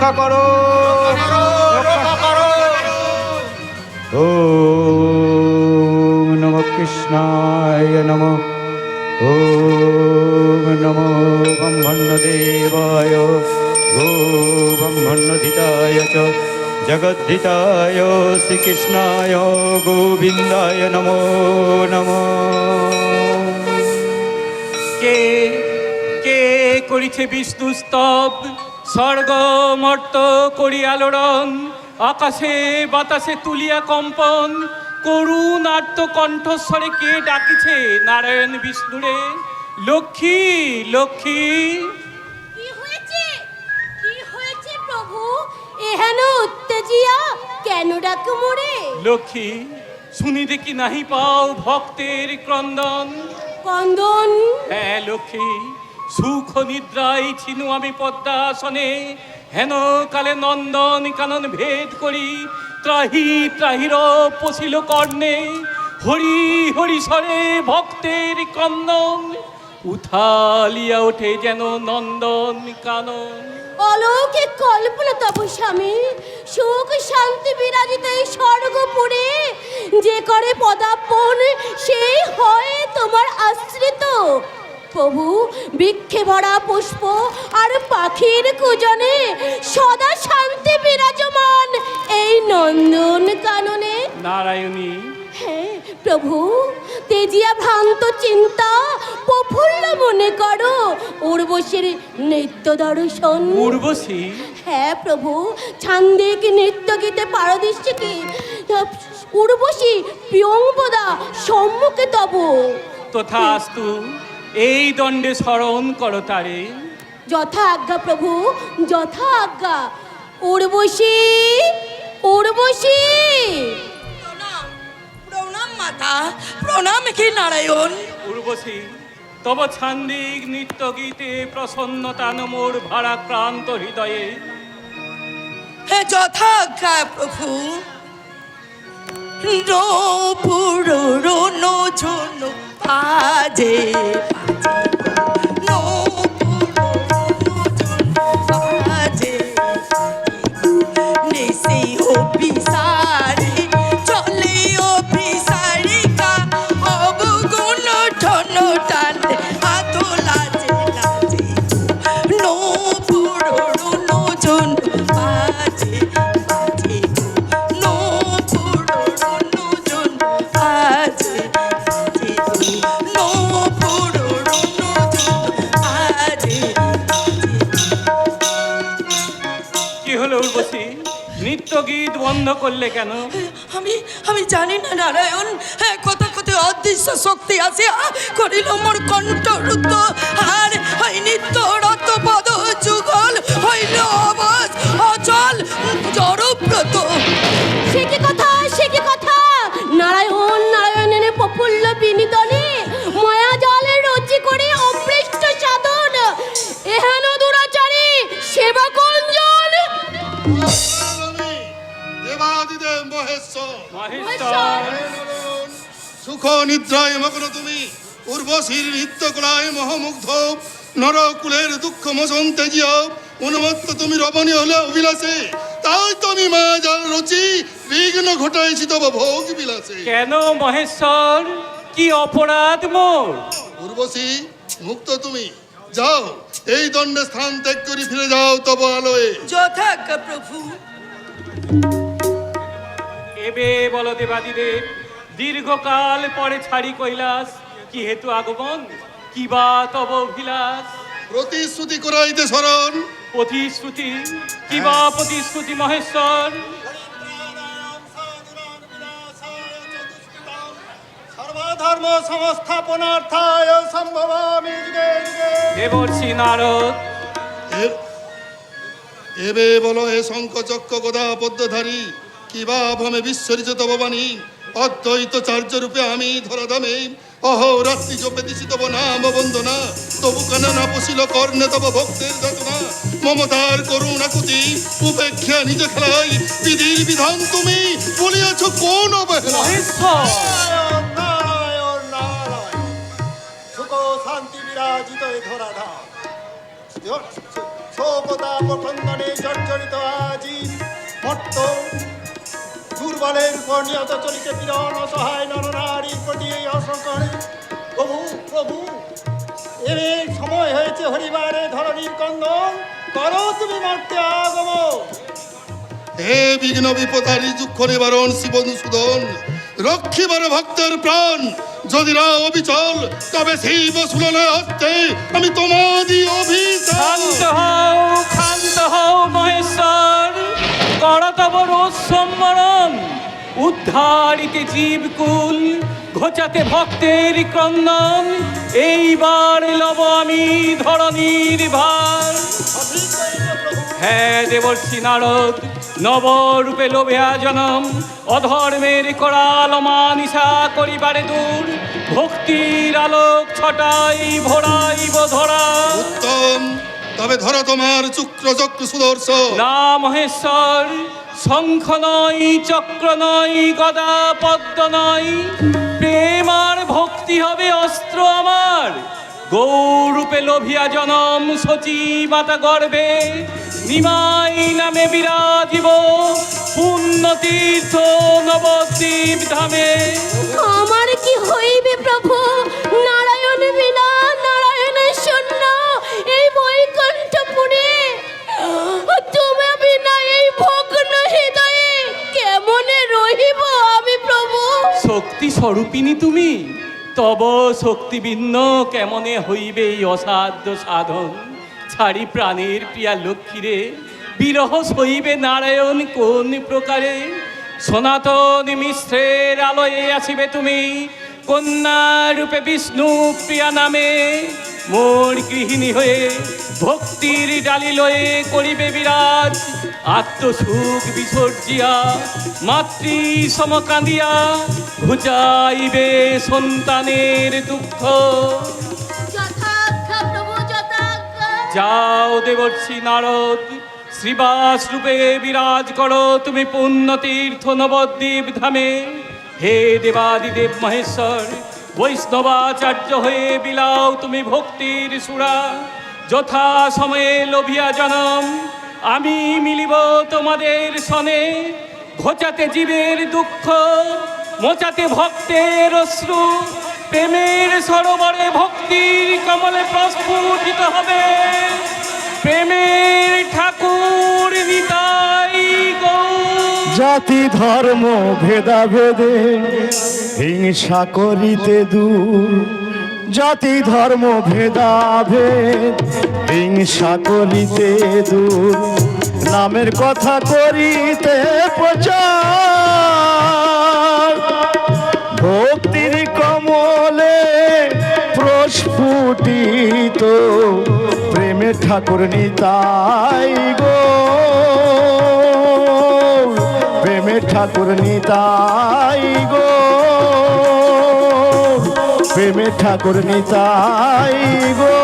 রক্ষা করো, রক্ষা করো। ওম নমঃ কৃষ্ণায় নমঃ। ওম নমো ব্রহ্মণ্যদেবায় গো ব্রহ্মণ্যধিতায় চ জগদ্ধিতায় শ্রীকৃষ্ণায় গোবিন্দায় নমো নমঃ। কে কে করিছে বিষ্ণু স্তব, স্বর্গ মর্ত করি আলোড়ন, আকাশে বাতাসে তুলিয়া কম্পন, করুণ আর্ত কণ্ঠস্বরে কে ডাকিছে নারায়ণ বিষ্ণুরে? লক্ষ্মী লক্ষ্মী। কি হয়েছে, কি হয়েছে প্রভু? এহেন উত্তেজিয়া কেন ডাকে মোরে? লক্ষ্মী, শুনি দেখি নাহি পাও ভক্তের ক্রন্দন? কন্দন? হ্যাঁ লক্ষ্মী, সুখ নিদ্রায় ছিনু আমি পদ্মাসনে, হেন কালে নন্দন কানন ভেদ করি, ত্রাহি ত্রাহির পশিল কর্ণে, হরি হরি স্বরে ভক্তের ক্রন্দন, উথালিয়া ওঠে যেন নন্দন কানন। অলৌকিক কল্পনা তব স্বামী, সুখ শান্তি বিরাজিত এই স্বর্গপুরে যে করে পদার্পণ সেই হয় তোমার আশ্রিত। প্রভু, বৃক্ষে ভরা পুষ্প আর পাখির কুজনে সদা শান্তি বিরাজমান এই নন্দন কাননে। নারায়ণী। হ্যাঁ প্রভু, তেজিয়া ভ্রান্ত চিন্তা প্রফুল্ল মনে করো উর্বশীর নৃত্য দর্শন। উর্বশী? হ্যাঁ প্রভু, ছান্দিক নৃত্য গীতে পারদর্শী কি উর্বশী প্রিয়ংবদা সম্মুখে তব। তথাস্তু, এই দণ্ডে স্মরণ করো তারে। যথা আজ্ঞা প্রভু, যথা আজ্ঞা। উর্বশী, উর্বশী। প্রণাম মাতা, প্রণাম কি নারায়ণ। উর্বশী, তব ছান্দিক নৃত্য গীতে প্রসন্নতা মোর ভারাক্রান্ত হৃদয়ে। হে যথা আজ্ঞা প্রভু। পুরনো ঝুন বাজে বাজে নেসে ও পিসারে চলে ও পিসারিকা অবগুণ ঠন টানে আতলা লাজে নো পুরনো ঝুন বাজে বাজে নো পুরনো ঝুন বাজে বাজে নো পুরনো ঝুন বাজে। কি হলো উর্বশী, নৃত্য গীত বন্ধ করলে কেন? আমি জানি না নারায়ণ, কথা কথায় অদৃশ্য শক্তি আছে করিল মোর কণ্ঠ রুদ্ধ, আর ওই নিত্য রত পদ যুগল হইল অবশ অচল জড়ব্রত। সে কি কথা, সে কি কথা? নারায়ণ নারায়ণের প্রফুল্ল বিনিদনে মায়া জলে রচি করে অপৃষ্ট সাধন, এহেন দুরাচারী সেবা কঞ্জন। দেবাদিদেব মহেশ্বর, মহেশ্বর। সুখ নিদ্রায় মগ্ন তুমি, উর্বশীর নৃত্য কলায় মহামুগ্ধ, নরকুলের দুঃখ মোচন তেজিয়া উন্মত্ত তুমি রমণী হলে অভিলাষে, তাই তুমি মায়া জাল রচি বিঘ্ন ঘটাইছি তব ভোগ বিলাসে। কেন মহেশ্বর, কি অপরাধ মোর? উর্বশী মুক্ত তুমি, যাও এই দণ্ডে স্থান ত্যাগ করে ফিরে যাও তব আলোয়। যথাজ্ঞা প্রভু। এবে বলো দেবাদিদেব, দীর্ঘকাল পরে ছাড়ি কৈলাস, কি হেতু আগমন, কি বা তব অভিলাষ? প্রতিশ্রুতি করাইতে শরণ। প্রতিশ্রুতি, কি বা প্রতিশ্রুতি মহেশ্বর? সর্বধর্ম সংস্থাপনার্থায় সম্ভবামি যুগে যুগে। দেবর্ষি নারদ, এবে বলো হে শঙ্খ চক্র গদা পদ্মধারী, কিবা ভমে বিশ্বরিত তব বাণী, অদ্বৈত চার্য রূপে আমি ধরাধামে অহোরাত্রি জপে দিছি তব নাম বন্দনা, তবু কেন না পশিল কর্ণে তব ভক্তের যাতনা, মমতার করুণাকুতি উপেক্ষা নিজ খেলাই, বিধির বিধান তুমি বলিয়াছ কোন অবহেলা। মহেশ্বর নারায়ণ নারায়ণ নারায়ণ, সুখ শান্তি বিরাজিত এ ধরাধাম। শোকতাপ খন্দনে জর্জরিত আজি মর্ত, দুর্বলের উপর নিহত চলিতে পীড়ন, অসহায় নরনারীর প্রতি এই অসংকরে। প্রভু প্রভু, এর সময় হয়েছে হরিবারে ধরণীর কন্দন, করো তুমি মর্তে আগমন। হে বিঘ্ন বিপদারি দুঃখ নিবারণ শিবনুসূদন, রক্ষিবার ভক্তের প্রাণ যদি না অবিচল, তবে শিব সুলনে হস্তে আমি তোমাদি অভিশাপ। ক্ষান্ত হও মহেশ্বর, কর তব রোষ সম্বরণ, উদ্ধারিতে জীবকুল, ঘোচাতে ভক্তের ক্রন্দন, এইবার লব আমি ধরণীর ভার। হ্যাঁ দেবর্ষি নারদ, নবরূপে লোভেয়া জনম, অধর্মের করাল মানিসা করিবারে দূর, ভক্তির আলোক ছটাই ভরাইব ধরা। উত্তম, তবে ধরো তোমার চক্র চক্র সুদর্শন। না মহেশ্বর, শঙ্খ নয়, চক্র নয়, গদা পদ্ম নয়, প্রেম আর ভক্তি হবে অস্ত্র আমার। গৌরূপে লোভিয়া জনম সচী মাতা গর্ভে, নিমাই নামে বিরাজিব পুণ্য তীর্থ নবদ্বীপ ধামে। আমার কি হইবে প্রভু, নারায়ণ বিনা নারায়ণের শূন্য এই বৈকুণ্ঠপুরে, তুমি বিনা এই ভগ্ন হৃদয়ে কেমনে রহিব আমি প্রভু? শক্তি স্বরূপিনী তুমি, তব শক্তি ভিন্ন কেমনে হইবে এই অসাধ্য সাধন। ছাড়ি প্রাণের প্রিয়া লক্ষ্মীরে, বিরহ সইবে নারায়ণ কোন প্রকারে? সনাতন মিশ্রের আলোয়ে আসিবে তুমি, কন্যা রূপে বিষ্ণু প্রিয়া নামে, মোর গৃহিণী হয়ে ভক্তির ডালি লয়ে করিবে বিরাজ। আত্মসুখ বিসর্জিয়া মাতৃ সম কাঁদিয়া, ঘুচাইবে সন্তানের দুঃখ। যথাজ্ঞা প্রভু যথাজ্ঞা। যাও দেবর্ষি নারদ, শ্রীবাস রূপে বিরাজ করো তুমি পুণ্য তীর্থ নবদ্বীপ ধামে। হে দেবাদিদেব মহেশ্বর, বৈষ্ণবাচার্য হয়ে বিলাও তুমি ভক্তির সুরা। যথা সময়ে লোভিয়া জনম আমি মিলিব তোমাদের সনে, ঘোচাতে জীবের দুঃখ, মোচাতে ভক্তের অশ্রু, প্রেমের সরোবরে ভক্তির কমলে প্রস্ফুটিত হবে প্রেমের ঠাকুর নিতাই গৌর। জাতি ধর্ম ভেদাভেদে হিংসা করিতে দূর, জাতি ধর্ম ভেদাভেদ হিংসা করিতে দূর, নামের কথা করিতে প্রচার, ভক্তির কমলে প্রস্ফুটিত প্রেমের ঠাকুর নিতাই গো, প্রেমের ঠাকুর নিতাই গো, প্রেমের ঠাকুর নিতাই গো।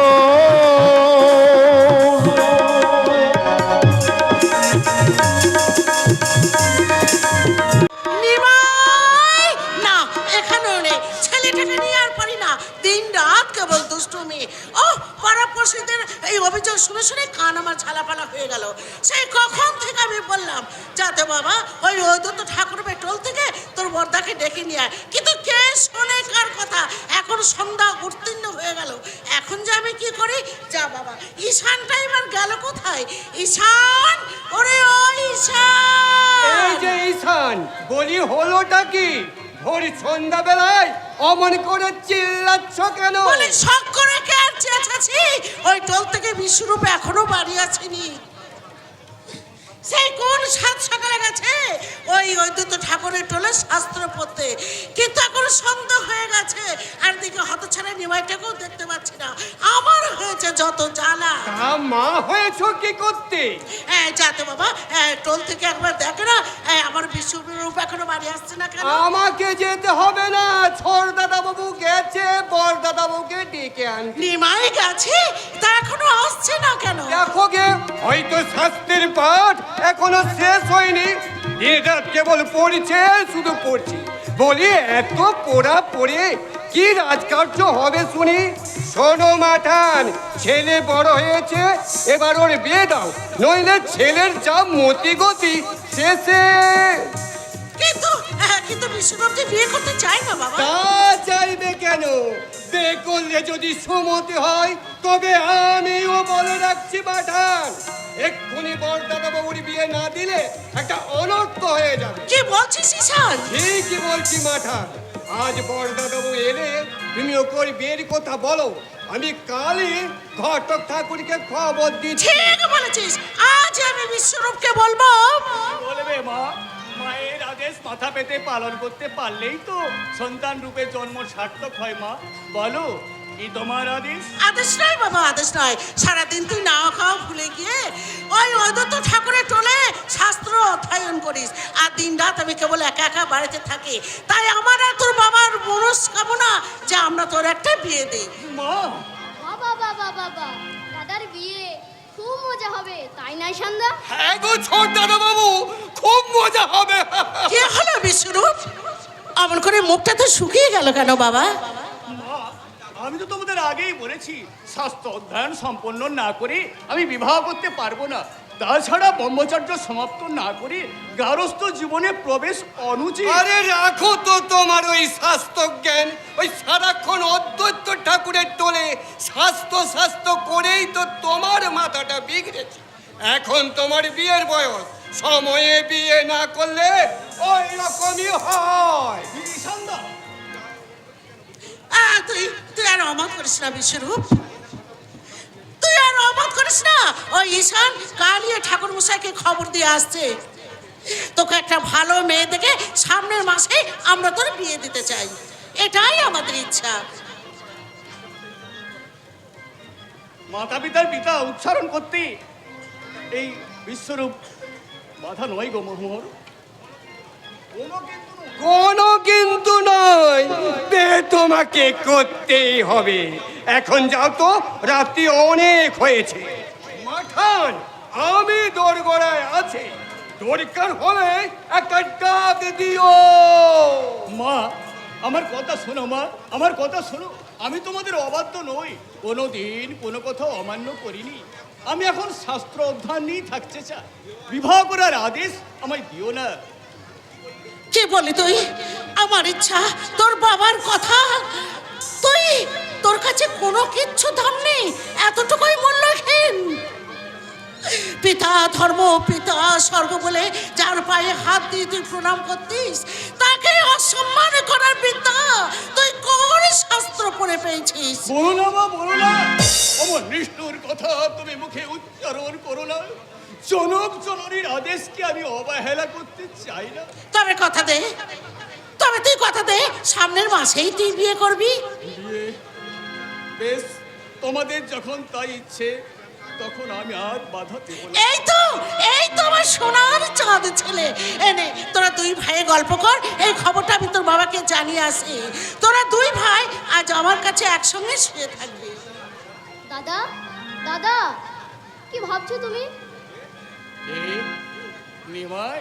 নিমাই না, এখানেও নেই, ছেলেটাকে নিয়ে আর পারি না, দিন রাত কেবল দুষ্টুমি। ও পাড়াপড়শিদের এই অভিযোগ শুনে শুনে কান আমার ঝালাপালা হয়ে গেল। সেই কখন তখন থেকে আমি বললাম যাতে বাবা ওই অদ্বৈত ঠাকুর টোল থেকে তোর বর্দাকে ডেকে নিয়ে আয়, কিন্তু কে শোনে কার কথা? এখন সন্ধ্যা উত্তীর্ণ হয়ে গেল, এখন যে আমি কি করি? যা বাবা, ঈশানটা এবার গেল কোথায়? ঈশান, ওরে ও ঈশান! এই যে ঈশান, বলি হলোটা কি? ভোর সন্ধ্যাবেলায় অমন করে চিল্লাচ্ছ কেন? বলি শখ করে কে আর চেঁচাচ্ছি? ওই টোল থেকে বিশ্বরূপ এখনো বাড়ি আসেনি। সেই কোন সাত সকালে গেছে ওই অদ্বৈত ঠাকুরের টোলে শাস্ত্র পড়তে, কিন্তু এখন সন্ধ্যা হয়ে গেছে আর দিকে হতছাড়া নিমাইটাকেও দেখতে পাচ্ছি না। আমার হয়েছে যত জ্বালা। তা মা হয়েছ কি করতে? যাতে বাবা টোল থেকে একবার দেখে না আমার বিশ্বরূপ এখনো বাড়ি আসছে না কেন? আমাকে যেতে হবে না, ছোট দাদা বাবু গেছে বর দাদা বাবুকে ডেকে আনতে। নিমাই গেছে, তা এখনো আসছে না কেন? দেখো গে, হয়তো শাস্ত্রের পাঠ এখনো শেষ হয়নি, এটা কেবল পড়ছে, শুধু পড়ছি। বলি এত পড়া পড়ে কি রাজকার্য হবে শুনি? শোনো মাঠান, ছেলে বড় হয়েছে, এবার ওর বিয়ে দাও, নইলে ছেলের যা মতি গতি শেষে। কিন্তু বিশ্বরূপ যে বিয়ে করতে চায় না বাবা। তা চাইবে কেন? বিয়ে করলে যদি সুমতি হয় তবে আমিও বলে রাখছি মাঠান, এক্ষুনি বরদাদা বাবুর বিয়ে না দিলে একটা অনর্থ হয়ে যাবে। কি বলছিস ঈশান? ঠিকই বলছি মাঠান, আজ বরদাদা বাবু এলে তুমি ওকে বিয়ের কথা বলো, আমি কালই ঘটক ঠাকুরকে খবর দিচ্ছি। ঠিক বলেছিস, আজ আমি বিশ্বরূপকে বলবো। বলবে মা, মায়ের আদেশ মাথা পেতে পালন করতে পারলেই তো সন্তান রূপে জন্ম সার্থক হয়। মা বলো, কি তোমার আদেশ? আদেশ নয় বাবা, আদেশ নয়। সারাদিন তুই না খাওয়া ভুলে গিয়ে ওই অদ্বৈত ঠাকুরের টোলে শাস্ত্র অধ্যয়ন করিস, আর দিন রাত আমি কেবল একা একা বাড়িতে থাকি। তাই আমার আর তোর বাবার মনস্কামনা যে আমরা তোর একটা বিয়ে দিই। মা বাবা বাবা বাবা, দাদার বিয়ে খুব মজা হবে, তাই নয় সন্ধ্যা? হ্যাঁ গো ছোট দাদা বাবু, খুব মজা হবে। কি হলো বিশ্বরূপ, অমন করে মুখটা তো শুকিয়ে গেল কেন বাবা? মা, আমি তো তোমাদের আগেই বলেছি, শাস্ত্র অধ্যয়ন সম্পন্ন না করে আমি বিবাহ করতে পারবো না। তাছাড়া ব্রহ্মচর্য সমাপ্ত না করে গারস্থ জীবনে প্রবেশ অনুচিত। আরে রাখো তো তোমার ওই শাস্ত্র জ্ঞান, ওই সারাক্ষণ অদ্বৈত ঠাকুরের টোলে শাস্ত্র শাস্ত্র করেই তো তোমার মাথাটা বিগড়েছে। এখন তোমার বিয়ের বয়স, সময়ে বিয়ে না করলে ওই রকমই হয়। সন্ধ্যা, তুই আর অমত করিস না বিশ্বরূপ, তুই আর অমত করিস না। ওই ঈশান কালিয়ে ঠাকুর মশাইকে খবর দিয়ে আসছে, তোকে একটা ভালো মেয়ে দেখে সামনের মাসে আমরা তোর বিয়ে দিতে চাই, এটাই আমাদের ইচ্ছা। মাতা পিতার পিতা উচ্চারণ করতে এই বিশ্বরূপ বাধা নয় গো মোহর। কোনো কিন্তু নয়, বিয়ে তোমাকে করতেই হবে। এখন যাও তো, রাত্রি অনেক হয়েছে। মাঠান, আমি দোরগোড়ায় আছি, দরকার হলে একটা ডাক দিও। মা, আমার কথা শোনো মা, আমার কথা শোনো। আমি তোমাদের অবাধ্য নই, কোনোদিন কোনো কথা অমান্য করিনি। আমি এখন শাস্ত্র অধ্যয়ন নিয়েই থাকতে চাই, বিবাহ করার আদেশ আমায় দিও না। কি বলি তুই? আমার ইচ্ছা, তোর বাবার কথা, তোর কাছে কোনো কিচ্ছু দাম নেই, এতটুকুই মূল্যহীন। পিতা ধর্ম, পিতা স্বর্গ বলে যার পায়ে হাত দিয়ে তুই প্রণাম করতিস, তাকে অসম্মান করার বিদ্যা তুই কোন শাস্ত্র পড়ে পেয়েছিস? বলো না মা, বলো না, আমার নিষ্ঠুর কথা তুমি মুখে উচ্চারণ করো না। জনক জননীর আদেশকে আমি অবহেলা করতে চাই না। তবে কথা দে, তবে তুই কথা দে, সামনের মাসেই তুই বিয়ে করবি। বিয়ে? বেশ, তোমাদের যখন তাই ইচ্ছে তখন আমি আর বাধা দেব না। এই তো আমার সোনার চাঁদ ছেলে। এনে তোরা দুই ভাই গল্প কর, এই খবরটা আমি তোর বাবাকে জানিয়ে আসি। তোরা দুই ভাই আজ আমার কাছে একসঙ্গে শুয়ে থাকবি। দাদা দাদা, কি ভাবছো তুমি? নিমাই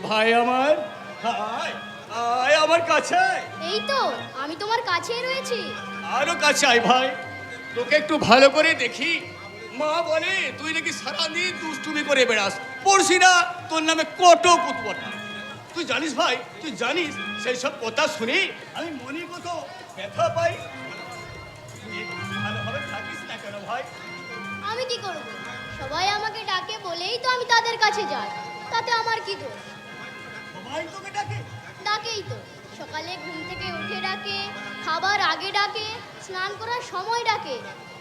ভাই আমার, হায় আয় আমার কাছে। এই তো আমি তোমার কাছেই রয়েছি। আরো কাছে আয় ভাই, তোকে একটু ভালো করে দেখি। মা বলে তুই নাকি সারাদিন দুষ্টুমি করে বেড়াস, পড়শিরা তোর নামে কটক উৎপটা। তুই জানিস ভাই, তুই জানিস সেই সব কথা শুনে আমি মনে কত ব্যথা পাই। তুই ভালোভাবে থাকিস না কেন ভাই? আমি কি করব? সবাই আমাকে ডাকে বলেই তো আমি তাদের কাছে যাই, তাতে আমার কি দোষ? সবাই তোকে ডাকে? ডাকেই তো, সকালে ঘুম থেকে উঠে ডাকে, খাবার আগে ডাকে, স্নান করার সময় ডাকে,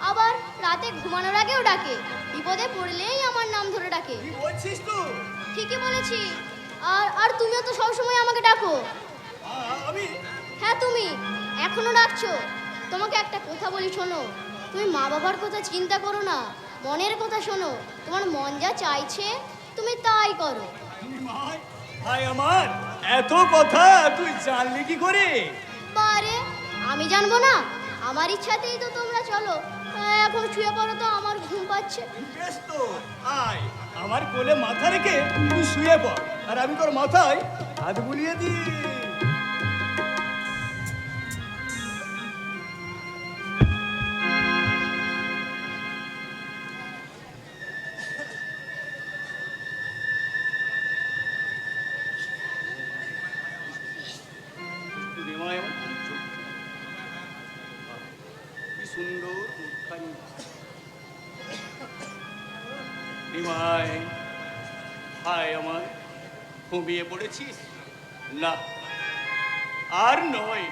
আবার রাতে ঘুমানোর আগেও ডাকে। বিপদে পড়লেই আমার নাম ধরে ডাকে। কি বলছিস তুই? ঠিকই বলেছি। আর তুমিও তো সবসময় আমাকে ডাকো। আমি? হ্যাঁ তুমি এখনো ডাকছো। তোমাকে একটা কথা বলি শোনো, তুমি মা বাবার কথা চিন্তা করো না, মনের কথা শোনো। তোমার মন যা চাইছে তুমি তাই করো। ভাই আমার এত কথা তুই জানলি কি করে? বারে আমি জানবো না? আমার ইচ্ছাতেই তো তোমরা চলো। এখন শুয়ে পড়ো তো, আমার ঘুম পাচ্ছে। বেশ তো, আয় আমার কোলে মাথা রেখে তুই শুয়ে পড়, আর আমি তোর মাথায় হাত বুলিয়ে দিই। কি সুন্দর মুখখানি। নিমাই, হায় আমার, ঘুমিয়ে পড়েছিস? না, আর নয়।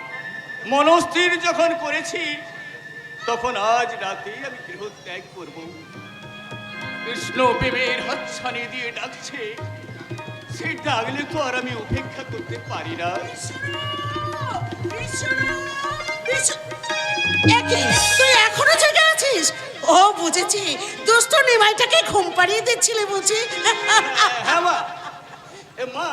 মনস্থির যখন করেছি তখন আজ রাতেই আমি গৃহ ত্যাগ করব। কৃষ্ণ প্রেমের হাতছানি দিয়ে ডাকছে, সে ডাকলে তো আর আমি উপেক্ষা করতে পারি না। তুই এখনো জেগে আছিস? ও বুঝেছি, দুষ্ট নিমাইটাকে ঘুম পাড়িয়ে দিচ্ছিলে বুঝি। হ্যাঁ মা। মা,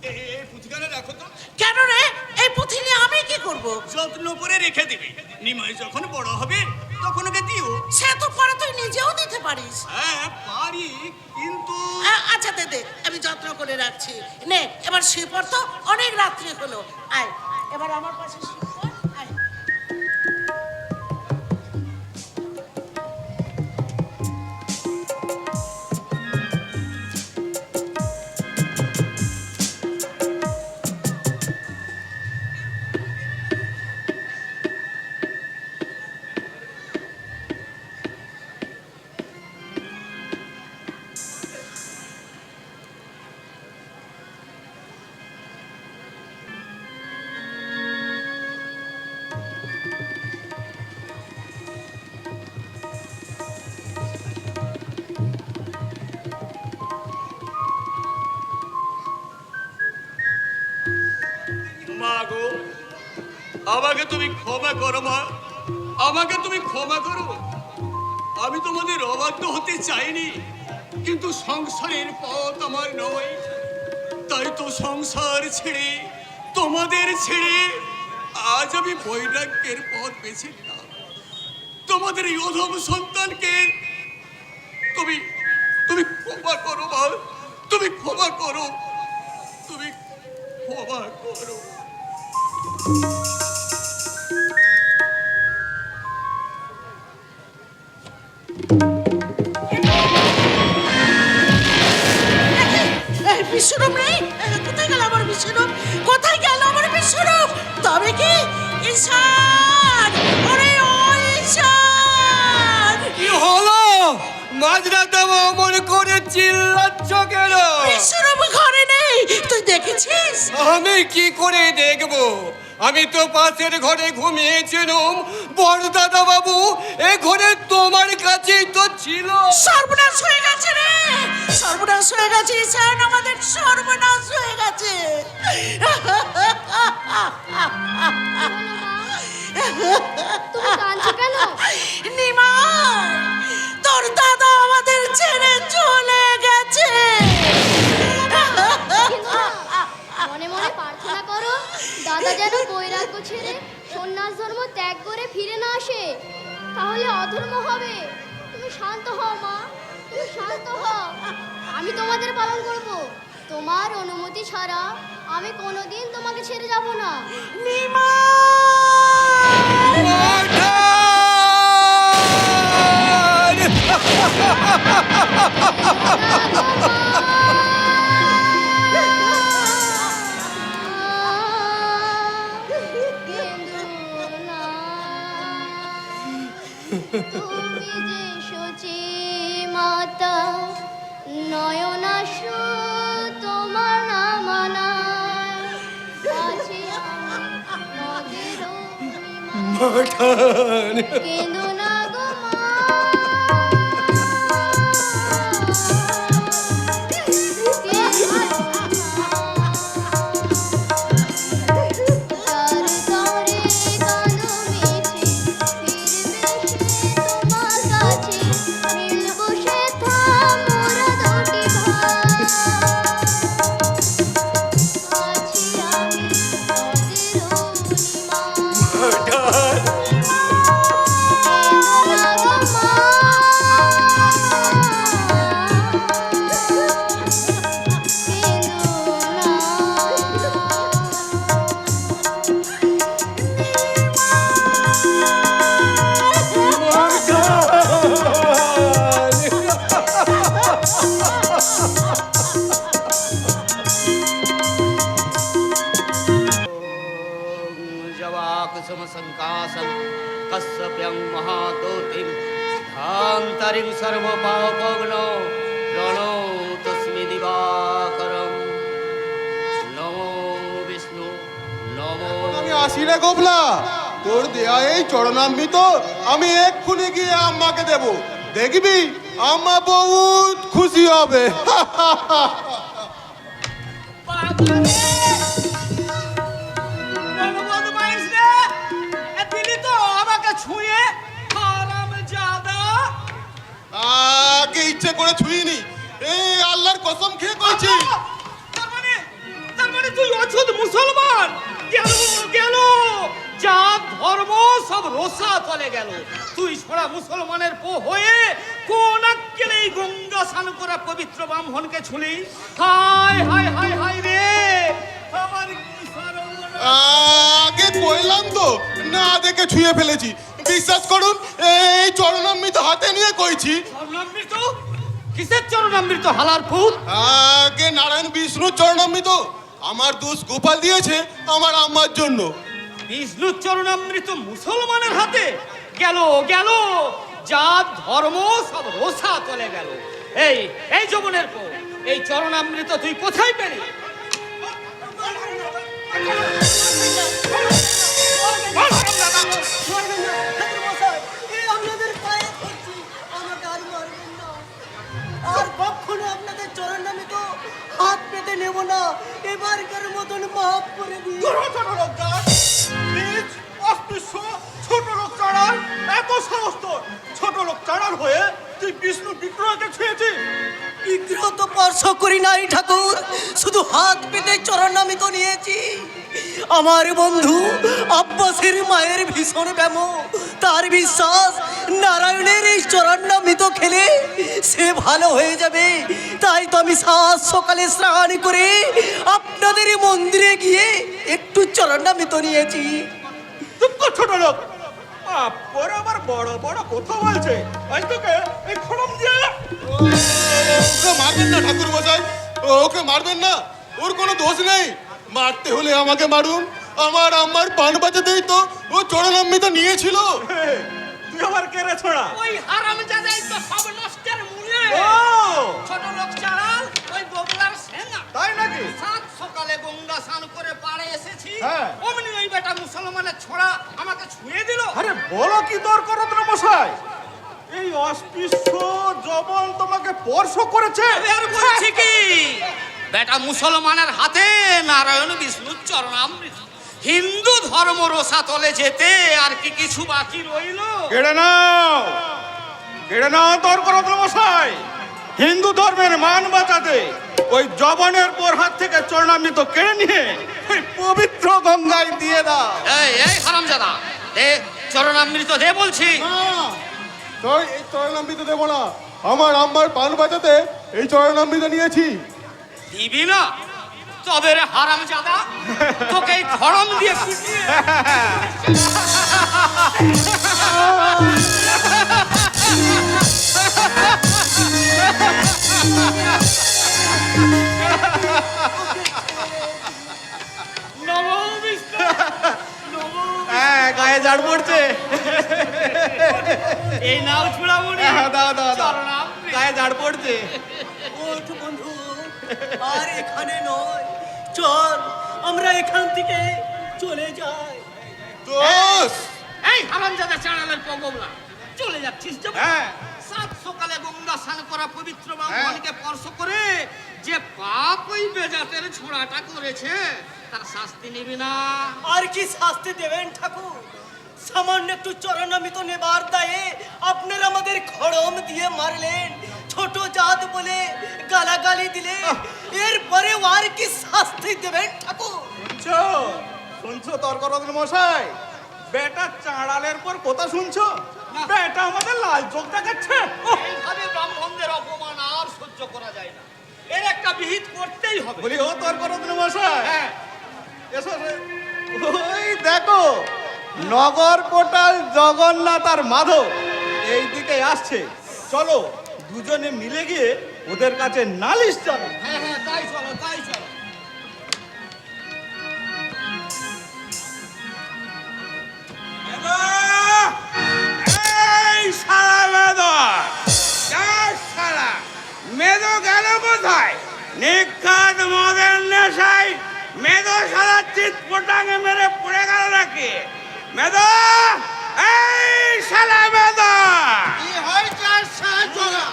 এই পুঁথিখানা রাখো তো। কেন রে? এই পুঁথি নিয়ে আমি কি করব? যত্ন করে রেখে দিবি, নিমাই যখন বড় হবে তখন ওকে দিও। সে তো পরে তুই নিজেও দিতে পারিস। হ্যাঁ পারি, কিন্তু আচ্ছা দে দে, আমি যত্ন করে রাখছি। নে এবার শুয়ে পড় তো, অনেক রাত্রি হলো। আয় এবার আমার পাশে শুয়ে পড়, আয়। মা গো, আমাকে তুমি ক্ষমা করো মা, আমাকে তুমি ক্ষমা করো। আমি তোমাদের অবাধ্য হতে চাইনি, কিন্তু সংসারের পথ আমার নয়। তাই তো সংসার ছেড়ে, তোমাদের ছেড়ে আজ আমি বৈরাগ্যের পথ বেছে নিলাম। তোমাদের এই অধম সন্তানকে তুমি তুমি ক্ষমা করো মা, তুমি ক্ষমা করো, তুমি ক্ষমা করো। বিশ্বরূপ নেই? কোথায় গেল আমার বিশ্বরূপ? কোথায় গেল আমার বিশ্বরূপ? তবে কি ঈশান? ওরে ও ঈশান! কি হলো? মাঝরাতে অমন করে চিল্লাচ্ছ কেন? বিশ্বরূপ ঘরে নেই, তুই দেখেছিস? আমি কি করে দেখবো? আমি তো পাশের ঘরে ঘুমিয়েছিলাম। বড়দাদা বাবু এ ঘরে তোমার কাছেই তো ছিল। সর্বনাশ হয়ে গেছে রে, সর্বনাশ হয়ে গেছে ঈশান, আমাদের সর্বনাশ হয়ে গেছে। তুমি কাঁদছো কেন? নিমাই, তোর দাদা আমাদের ছেড়ে চলে গেছে। কিন্তু মনে মনে প্রার্থনা করো দাদা যেন বৈরাগ্য ছেড়ে সন্ন্যাস ধর্ম ত্যাগ করে ফিরে না আসে, তাহলে অধর্ম হবে। তুমি শান্ত হও মা, তুমি শান্ত হও। আমি তোমাদের পালন করব, তোমার অনুমতি ছাড়া আমি কোনোদিন তোমাকে ছেড়ে যাব না। ওঠা! তুমি যে সচি মাতা নয়নাশু তোমার নামানা আছি নদীর কেঁদো না গো संकाशं कश्यप्यं महादोतिं धान्तरिं सर्वपापग्नो प्रणतस्मि दिवाकरं नमो विष्णु नमो আমি আসি রে গোবলা, তোর দেয়া এই চরণামৃত আমি এক্ষুনি গিয়ে আম্মাকে দেব, দেখবি আম্মা বহুত খুশি হবে। আগে ইচ্ছে করে ছুঁইনি, এই আল্লাহর কসম খেয়ে কইছি। তার মানে তুই অছুত মুসলমান? গেল গেল, জাত ধর্ম সব রোসা চলে গেল। তুই ছড়া মুসলমানের পো হয়ে কোন আক্কেলে এই গঙ্গা স্নান করা পবিত্র ব্রাহ্মণকে ছুলি? হায় হায় হায় হায় রে, আমার কি সর্বনাশ! আগে কইলাম তো, না দেখে ছুঁয়ে ফেলেছি। বিশ্বাস করুন, এই চরণামৃত হাতে নিয়ে কইছি। চরণামৃত? কিসের চরণামৃত হালার ফুট? আগে নারায়ণ বিষ্ণুর চরণামৃত আমার দোষ গোপাল দিয়েছে আমার আম্মার জন্য। বিষ্ণুর চরণামৃত মুসলমানের হাতে? গেল গেল, জাত ধর্ম সব রোসা চলে গেল। এই এই যমনের পো, এই চরণামৃত তুই কোথায় পেলি? আর কখনো আপনাদের চরণামৃত হাত পেতে নেব না, এবারকার মতন মাফ করে দিন। ছোট লোক চাড়াল, এত সাহস তোর! ছোট লোক চাড়াল হয়ে তুই বিষ্ণু বিগ্রহকে ছুঁয়েছিস? বিগ্রহ তো স্পর্শ করি নাই ঠাকুর, শুধু হাত পেতে চরণামৃত নিয়েছি। আমার বন্ধু আব্বাসের মায়ের ভীষণ ব্যাম, তার বিশ্বাস নারায়ণের এই চরণামৃত খেলে সে ভালো হয়ে যাবে। তাই তো আমি সাত সকালে স্নান করে আপনাদের মন্দিরে গিয়ে একটু চরণামৃত নিয়েছি। ছোট লোক পরে আবার বড় বড় কথা বলছে। আজ তোকে এই খড়ম দিয়ে ওকে মারবেন না ঠাকুর মশাই, ওকে মারবেন না, ওর কোনো দোষ নেই। মারতে হলে আমাকে মারুন, আমার আম্মার পান বাজাতেই তো ও চরণামৃত নিয়েছিল। তুই আবার কেড়ে ছড়া? ওই হারামজাদাই তো সব নষ্টের মূলে। ছোট লোক চাড়াল, ওই বগলার সেনা। তাই নাকি? সাত সকালে গঙ্গা স্নান করে পাড়ে এসেছি, হ্যাঁ। অমনি ওই বেটা মুসলমানের ছোড়া আমাকে ছুঁয়ে দিল। আরে বলো কি দরকার রত্ন মশাই? এই অস্পৃশ্য জবন তোমাকে স্পর্শ করেছে? আর বলছি কি, বেটা মুসলমানের হাতে নারায়ণ বিষ্ণুর চরণামৃত। হিন্দু ধর্ম রোসা তলে যেতে আর কি কিছু বাকি রইল? কেড়ে নাও, কেড়ে নাও দরকার রত্ন মশাই। হিন্দু ধর্মের মান বাঁচাতে ওই জবনের পর হাত থেকে চরণামৃত কেড়ে নিয়ে ওই পবিত্র গঙ্গায় দিয়ে দাও। এই এই হারামজাদা, দে চরণামৃত দে বলছি। তোর এই চরণামৃত দেবো না, আমার আম্মার পান বাজাতে এই চরণামৃত নিয়েছি। দিবি না? তবে রে হারামজাদা, তোকে এই খড়ম দিয়ে পিটিয়ে নমো বিষ্ণু নমো হ্যাঁ গায়ে ঝাড় পড়ছে। এই নাও চূড়ামণি হ্যাঁ, দাও দাও দাও। চরণাম গায়ে ঝাড় পড়ছে। ওঠ বন্ধু, আর এখানে নয়, চল আমরা এখান থেকে চলে যাই। দোষ এই হারামজাদা চাঁড়ালের পগমলা চলে যাচ্ছিস যে হ্যাঁ সাত সকালে গঙ্গা স্নান করা পবিত্র ব্রাহ্মণকে স্পর্শ করে যে পাপ ওই বেজাতের ছোঁড়াটা করেছে তার শাস্তি নিবি না। আর কি শাস্তি দেবেন ঠাকুর? সামান্য একটু চরণামিত নেবার দায়ে আপনারা আমাদের খড়ম দিয়ে মারলেন, ছোট জাত বলে গালাগালি দিলে, এরপরে আর কি শাস্তি দেবেন ঠাকুর? শুনছো শুনছো তর্করত্ন মশাই? বেটা চাঁড়ালের পর কথা শুনছো? বেটা আমাদের লাল চোখ দেখাচ্ছে। এইভাবে ব্রাহ্মণদের অপমান আর সহ্য করা যায় না, এর একটা বিহিত করতেই হবে। বলি ও তর্করত্ন মশাই, হ্যাঁ এসো ওই দেখো নগর কোটাল জগন্নাথ আর মাধব এই দিকে আসছে। চলো দুজনে মিলে গিয়ে ওদের কাছে নালিশ চালাও। হ্যাঁ হ্যাঁ তাই চলো তাই চলো। এই শালা মেদো, যাও শালা মেদো গেল কোথায়? নিখাত মদের নেশায় মেদো শালা চিৎ পটাঙে মেরে পড়ে গেল নাকি? মেদো, এই শালা মেদো, কি হয়েছে শালা?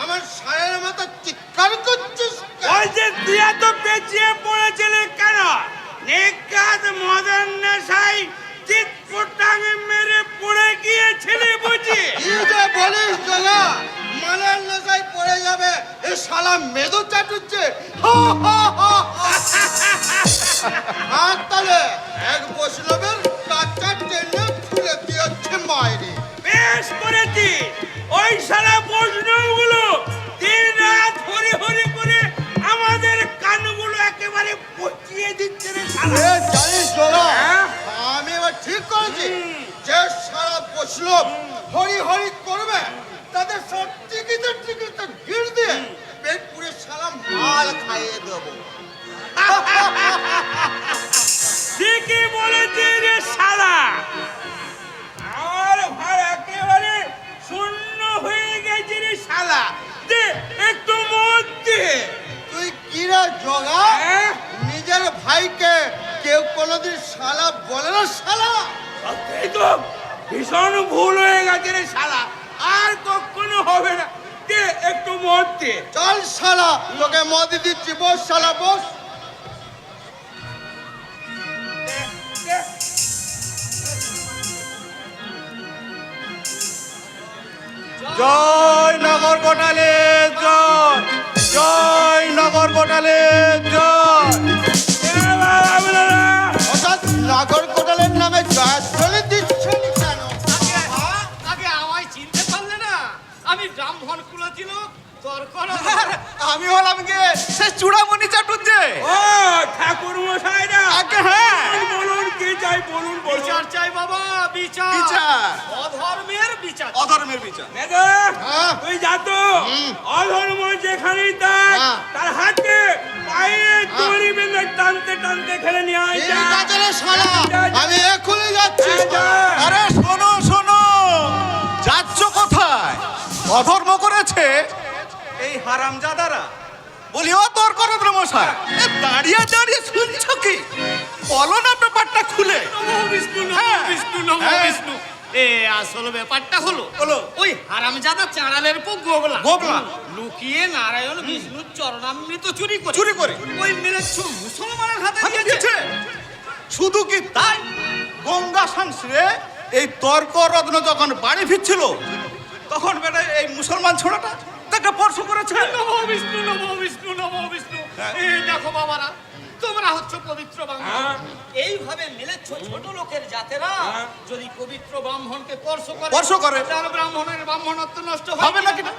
আমার সারের মতো চিৎকার করছিস ওই যে তুই এত পেঁচিয়ে পড়েছিলি কেন? নিখাত মদের নেশায় চিৎ পটাঙে মেরে পড়ে গিয়েছিলি বুঝি? কি যে বলিস জলা? মালের নেশায় পড়ে যাবে এ শালা মেদো চাটুচ্ছে। আর তাহলে এক বৈষ্ণবের কাঁচা টেনে খুলে দিয়েছে মায়েরে। বেশ করেছিস। ওই শালা বৈষ্ণবগুলো দিন রাত হরি হরি করে আমাদের কানগুলো একেবারে পচিয়ে দিচ্ছে রে শালা। এ জানিস জলা, হ্যাঁ? আমি এবার ঠিক করেছি যে সারা বৈষ্ণব হরি হরি করবে তাদের সব টিকিতে টিকিতে গির দিয়ে পেট পুরে সারা মাল খাইয়ে দেবো। ঠিকই বলেছিস রে শালা। আমার ঘর একেবারে শূন্য হয়ে গেছে রে শালা। দে একটু মদ দে। তুই কিরা জগা? হ্যাঁ? নিজের ভাইকে কেউ কোনোদিন শালা বলে না শালা? এই তো ভীষণ ভুল হয়ে গেছে রে শালা, আর কখনো হবে না। দে একটু মদ দে। চল শালা, তোকে মদ দিচ্ছি, বস শালা বস। দে। জয় নগর কোটালে জয়, জয় নগর কোটালে জয়। অর্থাৎ নাগর কোটালের নামে জয়ধ্বনি দিচ্ছেন কেন? আগে আমায় চিনতে পারলে না? আমি ব্রাহ্মণ কুলছিল তর্ক আমি হলাম গে সে চূড়ামণি চাটুচ্ছে। ও ঠাকুর মশাইরা, আগে হ্যাঁ বলুন কি চাই বলুন বলুন। বিচার চাই বাবা, বিচার বিচার। অধর্মের বিচার। অধর্মের বিচার। মেঘা, হ্যাঁ। তুই যা তো অধর্ম যেখানেই থাক হ্যাঁ। তার হাতে পায়ে দড়ি বেঁধে টানতে টানতে খেলে নিয়ে আয় যা। ঠিক আছে রে শালা, আমি এক্ষুনি যাচ্ছি। যা। আরে শোনো শোনো, যাচ্ছ কোথায়? অধর্ম করেছে এই হারামজাদারা। বলি ও তোর করদ্র মশাই, এ দাঁড়িয়ে দাঁড়িয়ে শুনছো কি? বলো না ব্যাপারটা খুলে। নমো বিষ্ণু নমো হ্যাঁ। বিষ্ণু নমো হ্যাঁ। বিষ্ণু। এ আসল ব্যাপারটা হলো হলো? ওই হারামজাদা চাঁড়ালের পর গোবলা গোবলা। লুকিয়ে নারায়ণ বিষ্ণুর চরণামৃত চুরি করে চুরি করে? ওই মিলেচ্ছ মুসলমানের হাতে হাতে দিয়েছে। দিয়েছে। শুধু কি তাই, গঙ্গা সাংসরে এই তর্ক রত্ন যখন বাড়ি ফিরছিল তখন বেটা এই মুসলমান ছোড়াটা তাকে স্পর্শ করেছে। নমো বিষ্ণু নমো বিষ্ণু নমো বিষ্ণু। এই দেখো বাবারা, তোমরা হচ্ছে পবিত্র ব্রাহ্মণ, হ্যাঁ। এইভাবে মিলেচ্ছ ছোট লোকের জাতেরা যদি পবিত্র ব্রাহ্মণকে স্পর্শ করে তাহলে ব্রাহ্মণের ব্রাহ্মণত্ব নষ্ট হবে নাকি না?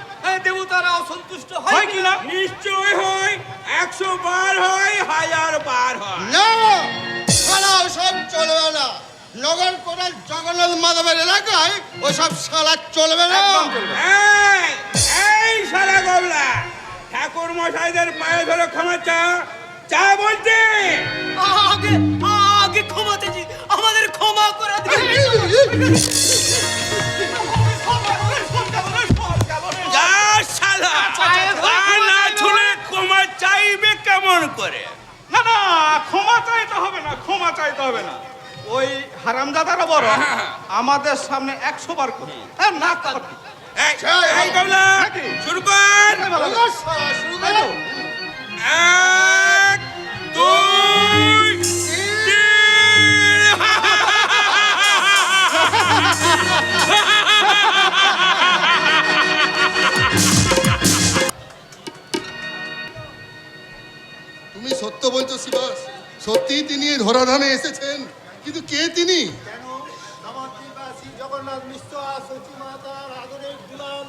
দেবতারা অসন্তুষ্ট হয় হয় কি না? নিশ্চয় হয়, 100 বার হয়, 1000 বার হয়। না শালা, ওসব চলবে না। নগর কোটাল জগন্নাথ মাধবের এলাকায় ওসব শালা চলবে না। এই শালা গোবলা, ঠাকুর মশাইদের পায়ে ধরে ক্ষমা চা চা বলছে। আগে আগে ক্ষমাতে জি, আমাদের ক্ষমা করে দিন। যা শালা, আর না শুনে ক্ষমা চাইবে কেমন করে? না না, ক্ষমা চাইতে হবে না, ক্ষমা চাইতে হবে না। ওই হারামজাদারা বড় আমাদের সামনে 100 বার করে না কর। এই, এই কমলা, শুরু কর। 1 2 তুমি সত্য বলছো শিবাস, সত্যি তিনি এই ধরাধামে এসেছেন, কিন্তু কে তিনি? কেন নবদ্বীপবাসী জগন্নাথ মিশ্র সচি মাতার আদরের গুলাম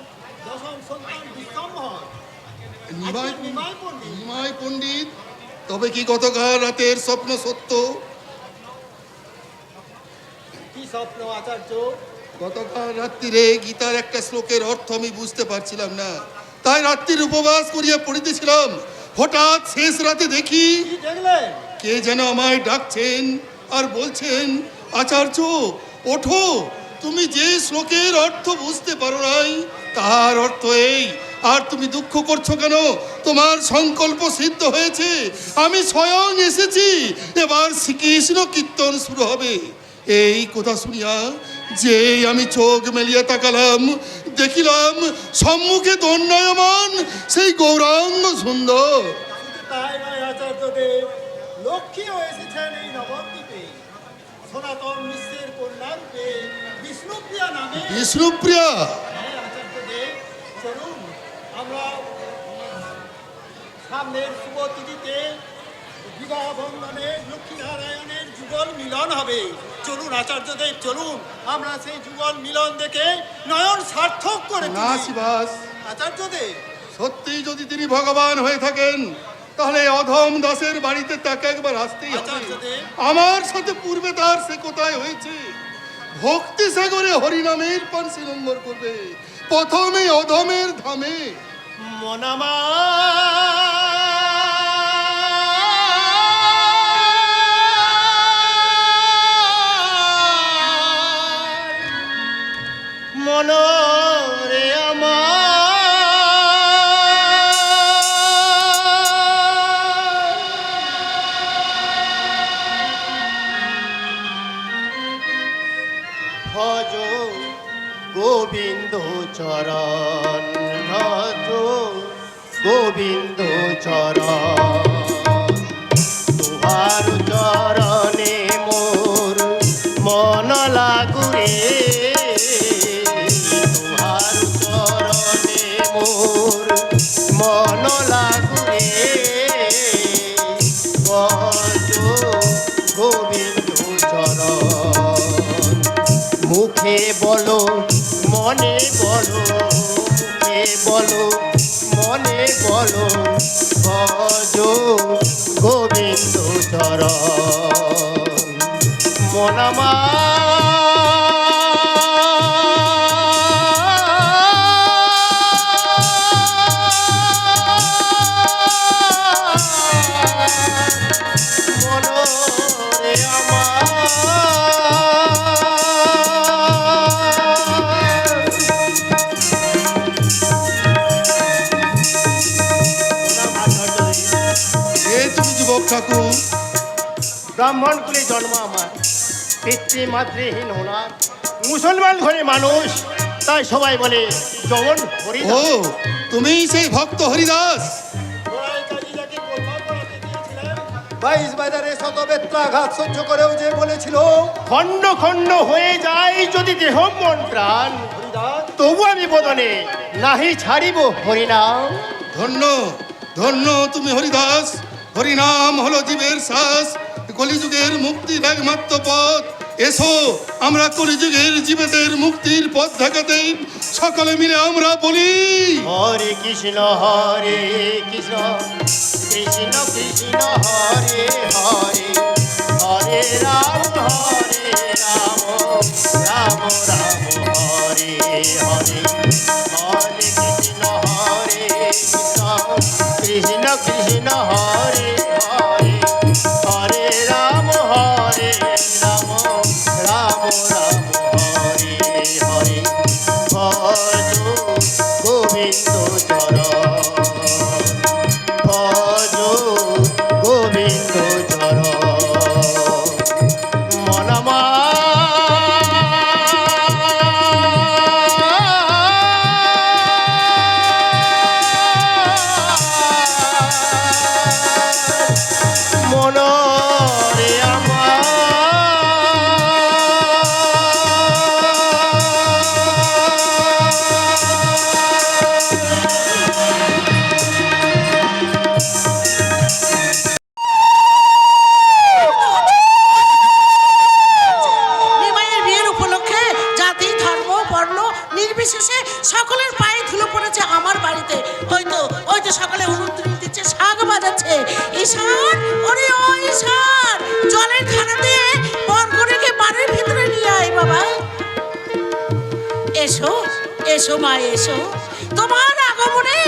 দশম সন্তান বিশ্বম্ভর নিমাই পণ্ডিত। নিমাই পণ্ডিত, তবে কি গতকাল রাতের স্বপ্ন সত্য? কি স্বপ্ন আচার্য? গতকাল রাত্রিরে গীতার একটা শ্লোকের অর্থ আমি বুঝতে পারছিলাম না, তাই রাত্রির উপবাস করিয়া পড়িতেছিলাম। হঠাৎ শেষ রাতে দেখি কি দেখলেন? কে যেন আমায় ডাকছেন আর বলছেন, আচার্য ওঠো, তুমি যে শ্লোকের অর্থ বুঝতে পারো নাই তার অর্থ এই। আর তুমি দুঃখ করছো কেন? তোমার সংকল্প সিদ্ধ হয়েছে, আমি স্বয়ং এসেছি, এবার শ্রীকৃষ্ণ কীর্তন শুরু হবে। এই কথা শুনিয়া যে আমি চোখ মেলিয়া তাকালাম, দেখিলাম সম্মুখে দণ্ডায়মান সেই গৌরাঙ্গ সুন্দর। শুধু তাই নয় আচার্যদেব, লক্ষ্মীও এসেছেন এই নবদ্বীপে, সনাতন মিশ্রের কন্যারূপে বিষ্ণুপ্রিয়া নামে। বিষ্ণুপ্রিয়া? হ্যাঁ আচার্যদেব, চলুন আমরা সামনের শুভ তিথিতে বিবাহ বন্ধনে লক্ষ্মীনারায়ণের যুগল মিলন হবে। চলুন আচার্যদেব, চলুন আমরা সেই যুগল মিলন দেখে নয়ন সার্থক করে না তুলি। শিবাস, আচার্যদেব, সত্যি যদি তিনি ভগবান হয়ে থাকেন তাহলে অধম দাসের বাড়িতে তাকে একবার আসতেই হবে। আচার্যদেব। আমার সাথে পূর্বে তার সে কোথায় হয়েছে, ভক্তি সাগরে হরিনামের পান সে নম্বর করবে, প্রথমে অধমের ধামে। মনামা মনরে ভজ গোবিন্দ চরণ, ভজ গোবিন্দ চরণ, তুহার চরণে মোর মন লাগুরে, তুহার চরণে মোর মন লাগুরে, ভজ গোবিন্দ চরণ। মুখে বলো মনে বলো, মুখে বলো মনে বলো, ভজ গোবিন্দ চরণ। মনামা মনরে এ তুমি যুবক ঠাকুর, ব্রাহ্মণ কুলে জন্ম আমার, পিতৃমাতৃহীন ওনার, মুসলমান ঘরে মানুষ, তাই সবাই বলে জমন ও হরিদাস। তুমি সেই ভক্ত হরিদাস? 22 বাজারে শত বেত্রাঘাত সহ্য করেও যে বলেছিল, খণ্ড খণ্ড হয়ে যায় যদি দেহ মন প্রাণ, তবু আমি বদনে নাহি ছাড়িব হরিনাম। ধন্য ধন্য তুমি হরিদাস, হরিনাম হলো জীবের শ্বাস, কলিযুগের মুক্তির একমাত্র পথ। এসো আমরা কলিযুগের জীবেদের মুক্তির পথ দেখাতে সকলে মিলে আমরা বলি, হরে কৃষ্ণ কৃষ্ণ কৃষ্ণ হরে হরে, হরে রাম রাম রাম হরে হরে, হরে কৃষ্ণ কৃষ্ণ কৃষ্ণ কৃষ্ণ হরে হরে হরে রাম রাম রাম হরে হরে ভজ গোবিন্দ চরণ ভজ গোবিন্দ চরণ মনমা মনরে আমার নিমাইয়ের বিয়ের উপলক্ষে জাতি ধর্ম বর্ণ নির্বিশেষে সকলের পায়ে ধুলো পড়েছে আমার বাড়িতে। ওই তো সকলে উলুধ্বনি দিচ্ছে, শাঁখ বাজাচ্ছে। ঈশান, ওরে ও ঈশান, জলের ধারা দিয়ে বরকনেকে বাড়ির ভিতরে নিয়ে আয় বাবা। এসো এসো মা এসো, তোমার আগমনে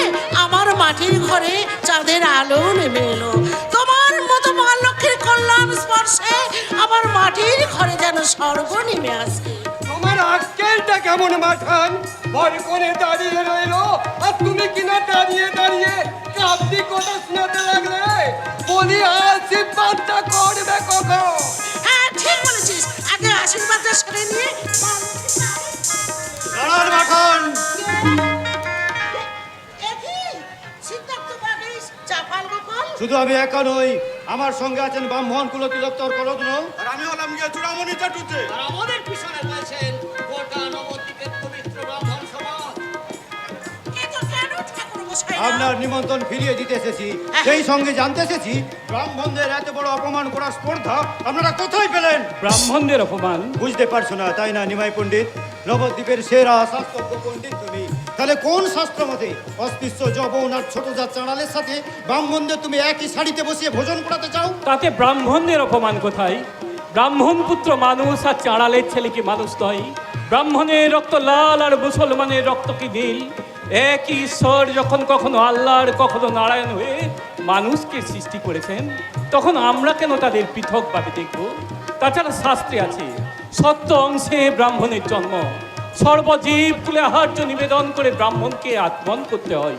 আমার মাটির ঘরে চাঁদের আলো নেমে এলো। তোমার মতো মা লক্ষ্মীর কল্যাণ স্পর্শে আমার মাটির ঘরে যেন স্বর্গ নেমে আসে। তোমার আক্কেলটা কেমন মাঠান? বরকনে দাঁড়িয়ে রইলো আর তুমি কিনা দাঁড়িয়ে দাঁড়িয়ে কাব্যি কথা শোনাতে লাগলে। বলি আশীর্বাদটা করবে কখন? হ্যাঁ ঠিক বলেছিস, আগে আশীর্বাদটা সেরে নিয়ে দাঁড়ান মাখন। শুধু আমি একা নই, আমার সঙ্গে আছেন ব্রাহ্মণ কুলতিলোত্তর করদন, আর আমি হলাম গিয়ে চূড়ামণি চাটুতে। আর আমাদের পিছনে রয়েছেন গোটা নবদ্বীপের পবিত্র ব্রাহ্মণ সমাজ। আপনার নিমন্ত্রণ ফিরিয়ে দিতে এসেছি, সেই সঙ্গে জানতে এসেছি ব্রাহ্মণদের এত বড় অপমান করার স্পর্ধা আপনারা কোথায় পেলেন? ব্রাহ্মণদের অপমান? বুঝতে পারছো না তাই না নিমাই পণ্ডিত? নবদ্বীপের সেরা শাস্ত্রজ্ঞ পণ্ডিত তুমি, তাহলে কোন শাস্ত্র মতে অস্পৃশ্য যবন আর ছোট জাত চাঁড়ালের সাথে ব্রাহ্মণদের তুমি একই শাড়িতে বসিয়ে ভোজন করাতে চাও? তাতে ব্রাহ্মণদের অপমান কোথায়? ব্রাহ্মণ পুত্র মানুষ আর চাঁড়ালের ছেলে কি মানুষ নয়? ব্রাহ্মণের রক্ত লাল আর মুসলমানের রক্ত কি নীল? একই ঈশ্বর যখন কখনো আল্লাহর কখনো নারায়ণ হয়ে মানুষকে সৃষ্টি করেছেন, তখন আমরা কেন তাদের পৃথকভাবে দেখব? তাছাড়া শাস্ত্রে আছে সত্য অংশে ব্রাহ্মণের জন্ম, সর্বজীব তুলে আহার্য নিবেদন করে ব্রাহ্মণকে আত্মন করতে হয়।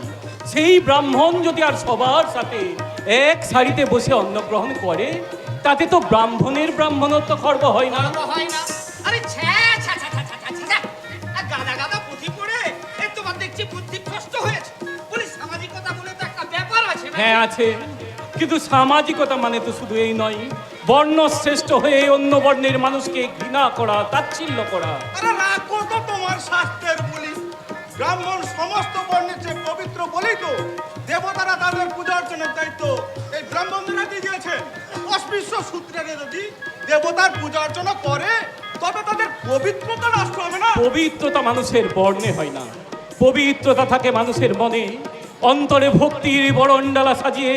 সেই ব্রাহ্মণ যদি আর সবার সাথে এক শাড়িতে বসে অন্ন গ্রহণ করে, তাতে তো ব্রাহ্মণের ব্রাহ্মণত্ব খর্ব হয় না। হয় না? আরে ছ্যা ছ্যা ছ্যা ছ্যা ছ্যা ছ্যা ছ্যা। আর গাদা গাদা পুঁথি পড়ে এ তোমার দেখছি বুদ্ধি ভ্রষ্ট হয়েছে। বলি সামাজিকতা বলে তো একটা ব্যাপার আছে না? হ্যাঁ আছে, কিন্তু সামাজিকতা মানে তো শুধু এই নয়, বর্ণ শ্রেষ্ঠ হয়ে অন্য বর্ণের মানুষকে ঘৃণা করা, তাচ্ছিল্য করা। আরে রাখো তো তোমার শাস্ত্রের বলি। ব্রাহ্মণ সমস্ত বর্ণের চেয়ে পবিত্র বলেই তো দেবতারা তাদের পূজা অর্চনের দায়িত্ব এই ব্রাহ্মণরা দিয়ে দিয়েছেন। অস্পৃশ্য সূত্রে যদি দেবতার পূজা অর্চনা করে তবে তাদের পবিত্রতা নষ্ট হবে না। পবিত্রতা মানুষের বর্ণে হয় না, পবিত্রতা থাকে মানুষের মনে। অন্তরে ভক্তির বরণডালা সাজিয়ে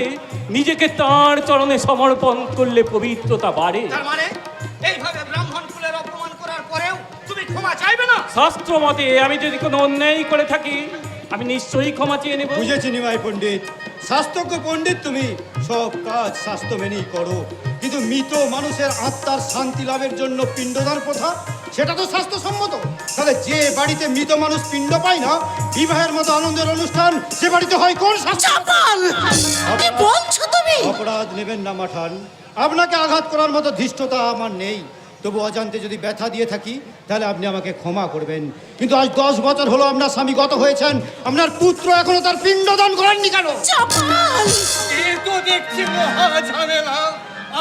নিজেকে তাঁর চরণে সমর্পণ করলে পবিত্রতা বাড়ে। তার মানে এইভাবে ব্রাহ্মণ কুলের অপমান করার পরেও তুমি ক্ষমা চাইবে না? শাস্ত্র মতে আমি যদি কোনো অন্যায় করে থাকি, আমি নিশ্চয়ই ক্ষমা চেয়ে নেব। বুঝেছি নিমাই পণ্ডিত, শাস্ত্রজ্ঞ পণ্ডিত তুমি, সব কাজ শাস্ত্র মেনেই করো, কিন্তু মৃত মানুষের আত্মার শান্তি লাভের জন্য পিণ্ডদান প্রথা, সেটা তো স্বাস্থ্যসম্মত। তাহলে যে বাড়িতে মৃত মানুষ পিণ্ড পায় না, বিবাহের মতো আনন্দের অনুষ্ঠান, সে বাড়িতে হয় কোন শাস্ত্র? চাপাল, কি বলছো তুমি? অপরাধ নেবেন না মাঠান, আপনাকে আঘাত করার মতো ধৃষ্টতা আমার নেই। তবু অজান্তে যদি ব্যথা দিয়ে থাকি তাহলে আপনি আমাকে ক্ষমা করবেন। কিন্তু আজ 10 বছর হলো আপনার স্বামী গত হয়েছেন, আপনার পুত্র এখনো তার পিণ্ডদান করেননি কেন? চাপাল, এ তো দেখছি মহা ঝামেলা।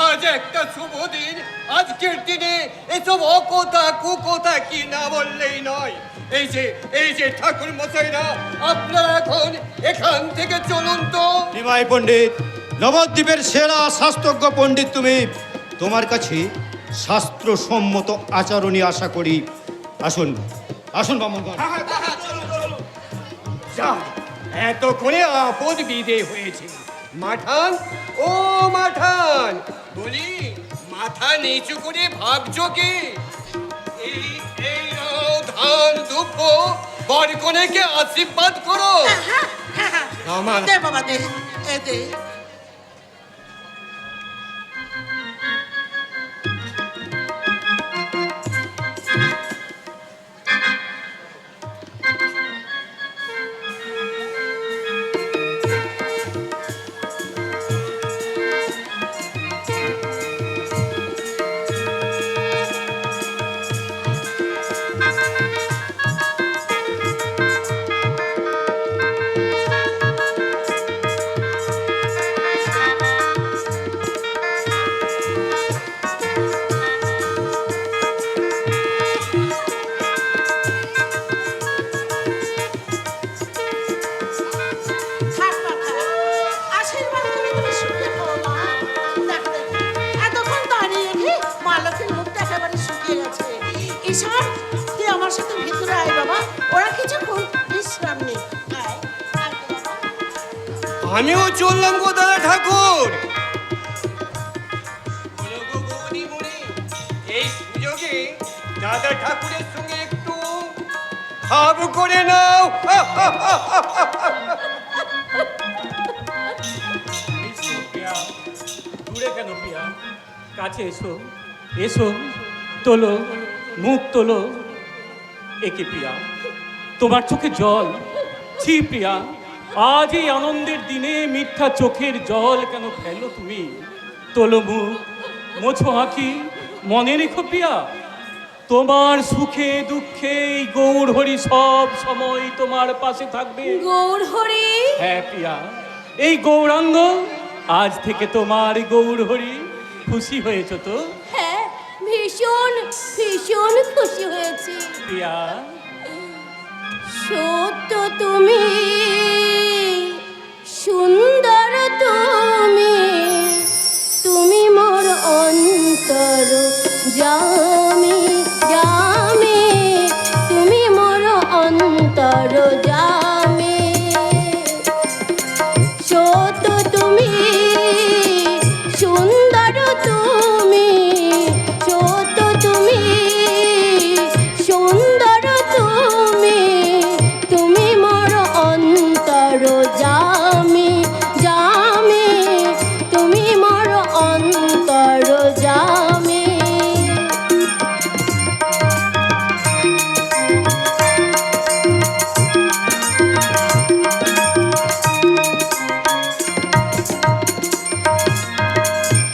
আজ একটা শুভ দিন, আজকের দিনে এসব অকথা কুকথা কি না বললেই নয়। এই যে ঠাকুর মশাইরা, আপনারা এখন এখান থেকে চলুন তো। নিমাই পণ্ডিত, নবদ্বীপের সেরা শাস্ত্রজ্ঞ পণ্ডিত তুমি, তোমার কাছে শাস্ত্রসম্মত আচরণই আশা করি। আসুন আসুন ব্রাহ্মণগণ। যা, এতক্ষণে আপদ বিদে হয়েছে। মাঠান, ও মাঠান, বলি মাথা নিচু করে ভাবছো কি? এই নাও ধান দুব্ব, বরকনেকে আশীর্বাদ করো। আমার দে বাবা দে, এ দে। থাক মাথা, আশীর্বাদ করে তুমি শুকিয়ে পড়ো মা। দেখো দেখো, এতক্ষণ দাঁড়িয়ে রেখে মা লক্ষ্মীর মুখটা একেবারে শুকিয়ে গেছে। ঈশান, তুই আমার সাথে ভিতরে আয় বাবা, ওরা কিছুক্ষণ বিশ্রাম নেই। আয়, আয় তো বাবা। আমিও চললাম গো দাদা ঠাকুর। বলো গো বৌদিমণি, এই সুযোগে দাদা ঠাকুরের সঙ্গে একটু ভাব করে নাও। এসো প্রিয়া, দূরে কেন প্রিয়া, কাছে এসো, এসো, তোলো, মুখ তোলো। একে প্রিয়া, তোমার চোখে জল? ছি প্রিয়া, আজ এই আনন্দের দিনে মিথ্যা চোখের জল কেন ফেলো তুমি? তোলো মুখ, মোছো আঁখি, মনে রেখো প্রিয়া, তোমার সুখে দুঃখে এই গৌর হরি সব সময় তোমার পাশে থাকবে। গৌর হরি, হ্যাঁ প্রিয়া, এই গৌরাঙ্গ আজ থেকে তোমার গৌর হরি। খুশি হয়েছ তো হ্যাঁ ভীষণ ভীষণ খুশি হয়েছি। প্রিয়া? সত্য তুমি, সুন্দর তুমি, তুমি মোর অন্তর জামি জামি, তুমি মোর অন্তর জামি। সত্য তুমি, সুন্দর তুমি, সত্য তুমি, সুন্দর তুমি, তুমি মোর অন্তর জামি জামি, তুমি মোর অন্তর জামি।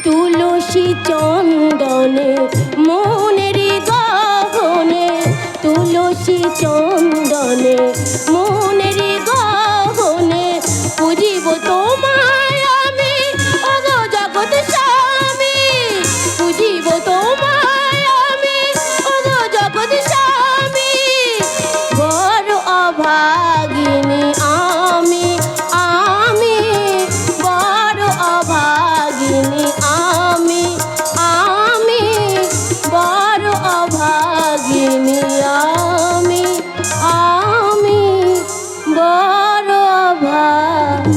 তুলসী চন্দনে মনের গহনে, তুলসী চন্দনে মনের গহনে, পুজিব তোমায় আমি ওগো জগৎ স্বামী, পুজিব তোমায় আমি ওগো জগৎ স্বামী। বড় অভাগিনী আমি আমি, বড় অভাগিনী আমি আমি, বড় অভাগিনী আমি আমি, বড় অভাগিনী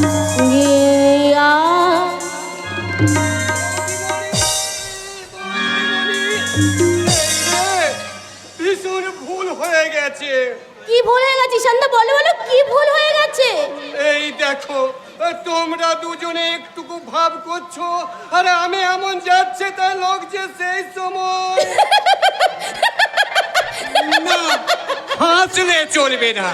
ভীষণ ভুল হয়ে গেছে। কি ভুল হয়ে গেছে সন্ধ্যা? বলো বলো, কি ভুল হয়ে গেছে? এই দেখো, তোমরা দুজনে একটুকু ভাব করছো, আর আমি এমন যাচ্ছে তা লোক যে সেই সময় না, হাসলে চলবে না।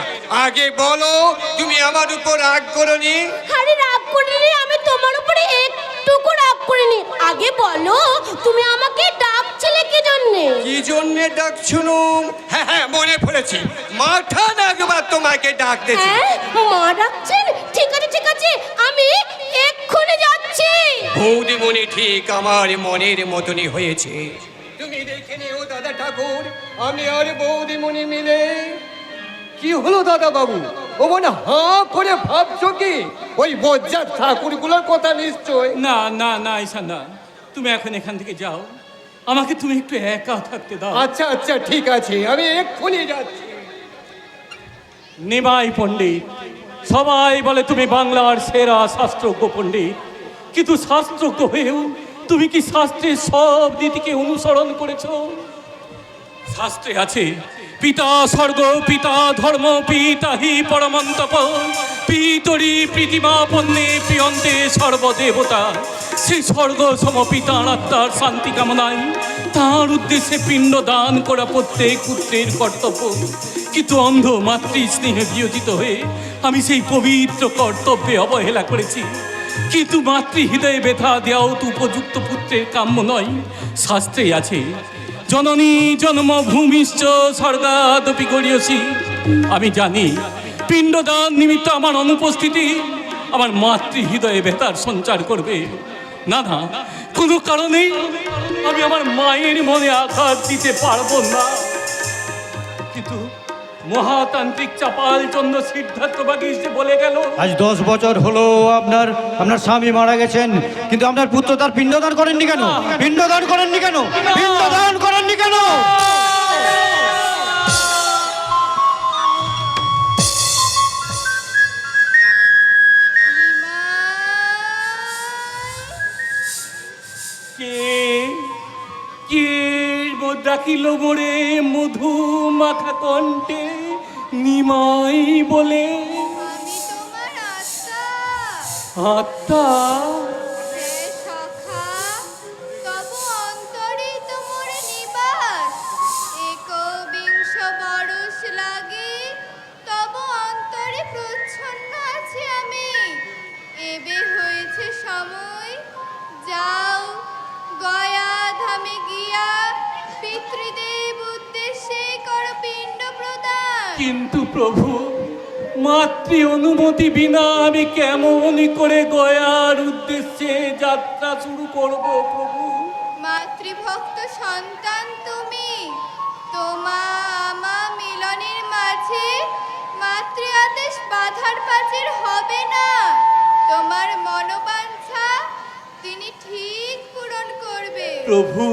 আগে বলো, তুমি আমার উপর রাগ করনি? আরে রাগ করিনি, আমি তোমার উপরে একটুকু রাগ করিনি। আগে বলো, তুমি আমাকে ডাকছিলে কি জন্যে? কি জন্যে ডাকছুনুম? হ্যাঁ হ্যাঁ, মনে পড়েছে, মাথা ডাকবার তোমাকে ডাকতেছি। হ্যাঁ, মা ডাকছেন? ঠিক আছে ঠিক আছে, আমি এক্ষুনি যাচ্ছি। বৌদিমণি ঠিক আমার মনের মতনই হয়েছে। তুমি দেখে নিও দাদা ঠাকুর, আমি আর বৌদিমণি মিলে। কি হলো দাদা বাবু? ও মনে হাঁ করে ভাবছো কি ওই বজ্জাত ঠাকুরগুলোর কথা নিশ্চয়? না না না ঈশান না, তুমি এখন এখান থেকে যাও, আমাকে তুমি একটু একা থাকতে দাও। আচ্ছা আচ্ছা ঠিক আছে, আমি এক্ষুনি যাচ্ছি। নিমাই পণ্ডিত, সবাই বলে তুমি বাংলার সেরা শাস্ত্রজ্ঞ পণ্ডিত, কিন্তু শাস্ত্রজ্ঞ হয়েও তুমি কি শাস্ত্রের সব নীতিকে অনুসরণ করেছো? শাস্ত্রে আছে পিতা স্বর্গ, পিতা ধর্ম, পিতা হি পরমন্তপ, পিতরি প্রীতিমা পণ্যে প্রিয়ন্তে সর্বদেবতা। সেই স্বর্গ সম পিতার আত্মার শান্তি কামনায় তাঁর উদ্দেশ্যে পিণ্ড দান করা প্রত্যেক পুত্রের কর্তব্য। কিন্তু অন্ধ মাতৃ স্নেহে বিয়োজিত হয়ে আমি সেই পবিত্র কর্তব্যে অবহেলা করেছি। কিন্তু মাতৃ হৃদয়ে ব্যথা দেওয়াও তো উপযুক্ত পুত্রের কাম্য নয়। শাস্ত্রে আছে, জননী জন্মভূমিশ্চ স্বর্গাদপি গড়িয়সী। আমি জানি পিণ্ডদান নিমিত্ত আমার অনুপস্থিতি আমার মাতৃ হৃদয়ে ব্যথার সঞ্চার করবে। না না, কোনো কারণেই আমি আমার মায়ের মনে আঘাত দিতে পারবো না। কিন্তু মহাতান্ত্রিক চাপাল চন্দ্র সিদ্ধার্থ বাগিশ যে বলে গেল, আজ 10 বছর হলো আপনার স্বামী মারা গেছেন, কিন্তু আপনার পুত্র তার পিণ্ডদান করেননি কেন? পিণ্ডদান করেননি কেন? পিণ্ডদান করেননি কেন? কে কে ডাকিল মোরে মধু মাখা কণ্ঠে নিমাই বলে? আমি তোমার আত্মা। আত্মা? হে সখা, তবু অন্তরে তোমার নিবাস। একবিংশ বরষ লাগে, তবু অন্তরে প্রচ্ছন্ন আছি আমি। এবে হয়েছে সময়, যাও গয়া ধামে গিয়া পিতৃদেব উদ্দেশ্যে কর পিণ্ড প্রদান। কিন্তু প্রভু, মাতৃ অনুমতি বিনা আমি কেমন করে গয়ার উদ্দেশ্যে যাত্রা শুরু করব প্রভু? মাতৃভক্ত সন্তান তুমি, তোমা আমা মিলনের মাঝে মাতৃ আদেশ বাধার প্রাচীর হবে না। তোমার মনোবাঞ্ছা তিনি ঠিক পূরণ করবে। প্রভু,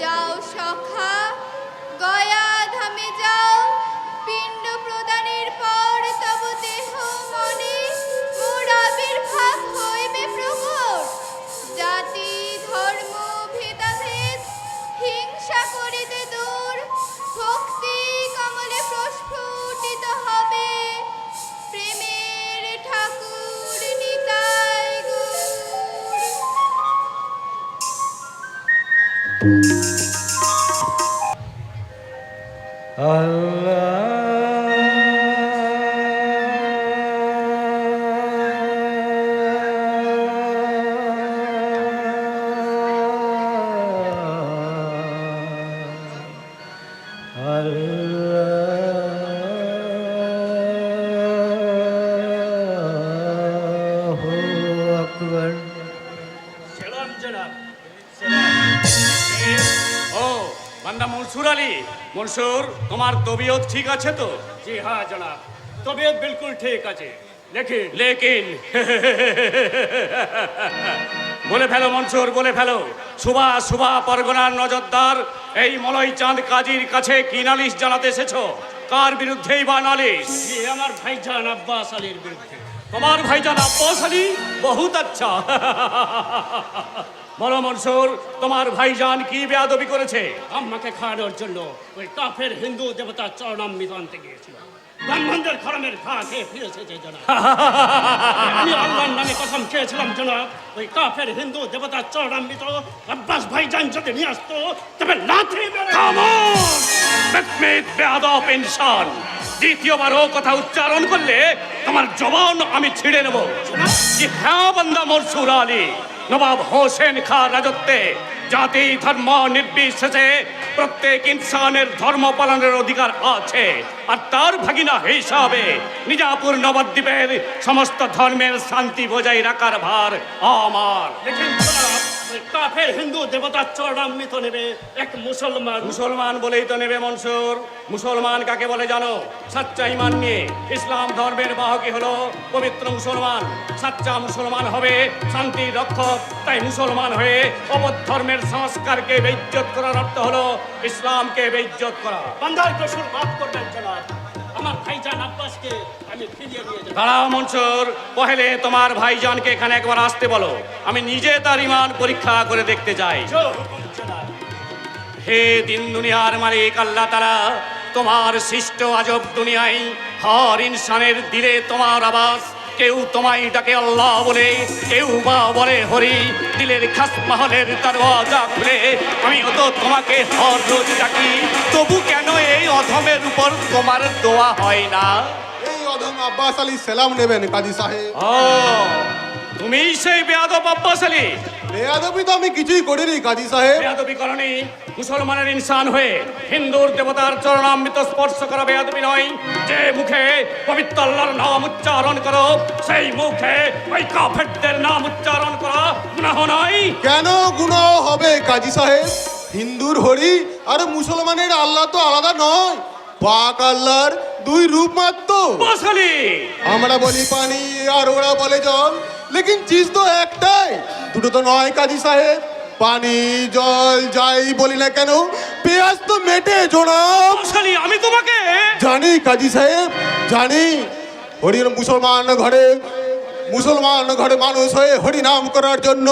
যাও সখা, গয়া ধামে যাও। পিণ্ড প্রদানের পর তব দেহ মনে মোর আবির্ভাব হইবে প্রকট। জাতি ধর্ম ভেদাভেদ হিংসা করিতে দূর, ভক্তি কমলে প্রস্ফুটিত হবে। প্রেমের ঠাকুর নিতাই গৌর। সেলাম জনাব। ও বান্দা মনসুর আলী, মনসুর, তোমার তবিয়ত ঠিক আছে তো? জি হ্যাঁ জনাব, তবিয়ত বিলকুল ঠিক আছে। লেকিন লেকিন বলে ফেলো মনসুর, বলে ফেলো। সুবা সুবা পরগনার নজরদার এই মলয় চাঁদ কাজীর কাছে কি নালিশ জানাতে এসেছো? কার বিরুদ্ধেই বা নালিশ? জি আমার ভাইজান আব্বাস আলীর বিরুদ্ধে। তোমার ভাইজান আব্বাস আলী? বহুত আচ্ছা। বলো মনসুর, তোমার ভাইজান কি বেয়াদবি করেছে? আম্মাকে খাওয়ানোর জন্য ওই কাফের হিন্দু দেবতা চরণামৃত আনতে গিয়েছিল। ব্রাহ্মণদের খরমের ঘা খেয়ে ফিরেছে যে জনাব। আমি আল্লাহর নামে কসম খেয়েছিলাম জনাব, ওই কাফের হিন্দু দেবতা চরণামৃত আব্বাস ভাইজান যদি নিয়ে আসতো তবে লাথি মেরে। বেয়াদব ইনসান, দ্বিতীয়বার ও কথা উচ্চারণ করলে তোমার জবান আমি ছিঁড়ে নেব। কি হ্যাঁ বান্দা মনসুর আলী, নবাব হোসেন খাঁ রাজত্বে জাতি ধর্ম নির্বিশেষে প্রত্যেক ইনসানের ধর্ম পালনের অধিকার আছে। আর তার ভাগিনা হিসাবে নিজাপুর নবদ্বীপের সমস্ত ধর্মের শান্তি বজায় রাখার ভার আমার। দেখেন জনাব, ওই কাফের হিন্দু দেবতা চরণামৃত নেবে এক মুসলমান। মুসলমান বলেই তো নেবে মনসুর। মুসলমান কাকে বলে জানো? সাচ্চা ইমান নিয়ে ইসলাম ধর্মের বাহকই হলো পবিত্র মুসলমান। সাচ্চা মুসলমান হবে শান্তির রক্ষক। তাই মুসলমান হয়ে অপর ধর্মের সংস্কারকে বেইজ্জত করার অর্থ হলো ইসলামকে বেইজ্জত করা। বান্দার কসুর মাফ করবেন জনাব, আমার ভাইজান আব্বাসকে আমি ফিরিয়ে নিয়ে যাব। দাঁড়াও মনসুর, পহেলে তোমার ভাইজানকে এখানে একবার আসতে বলো, আমি নিজে তার ইমান পরীক্ষা করে দেখতে চাই। জো হুকুম জনাব। হে দিন দুনিয়ার মালিক আল্লাহ তাআলা, তোমার সৃষ্ট আজব দুনিয়ায় হর ইনসানের দিলে তোমার আবাস। কেউ তোমায় ডাকে আল্লাহ বলে, কেউ বা বলে হরি। দিলের খাস মহলের দরওয়াজা খুলে আমিও তো তোমাকে হর রোজ ডাকি। তবু কেন এই অধমের উপর তোমার দোয়া হয় না? এই অধম আব্বাস আলী সালাম নেবেন কাজী সাহেব। ও, তুমি সেই বেয়াদব আব্বাস আলী? বেয়াদবি তো আমি কিছুই করিনি কাজী সাহেব। বেয়াদবি করনি? মুসলমানের ইনসান হয়ে হিন্দুর দেবতার চরণামৃত স্পর্শ করা বেয়াদবি নয়? যে মুখে পবিত্র আল্লাহর নাম উচ্চারণ করো, সেই মুখে ওই কাফেরদের নাম উচ্চারণ করা গুনাহ নয়? কেন গুনাহ হবে কাজী সাহেব? হিন্দুর হরি আর মুসলমানের আল্লাহ তো আলাদা নয়, পাক আল্লাহর দুই রূপ মাত্র। আব্বাস আলী, আমরা বলি পানি আর ওরা বলে জল, লেকিন চিজ তো একটাই, দুটো তো নয় কাজী সাহেব। পানি জল যাই বলি না কেন, পেঁয়াজ তো মেটে জনাব। আব্বাস আলী, আমি তোমাকে জানি কাজী সাহেব, জানি। হরির মুসলমান ঘরে মানুষ হয়ে হরি নাম করার জন্য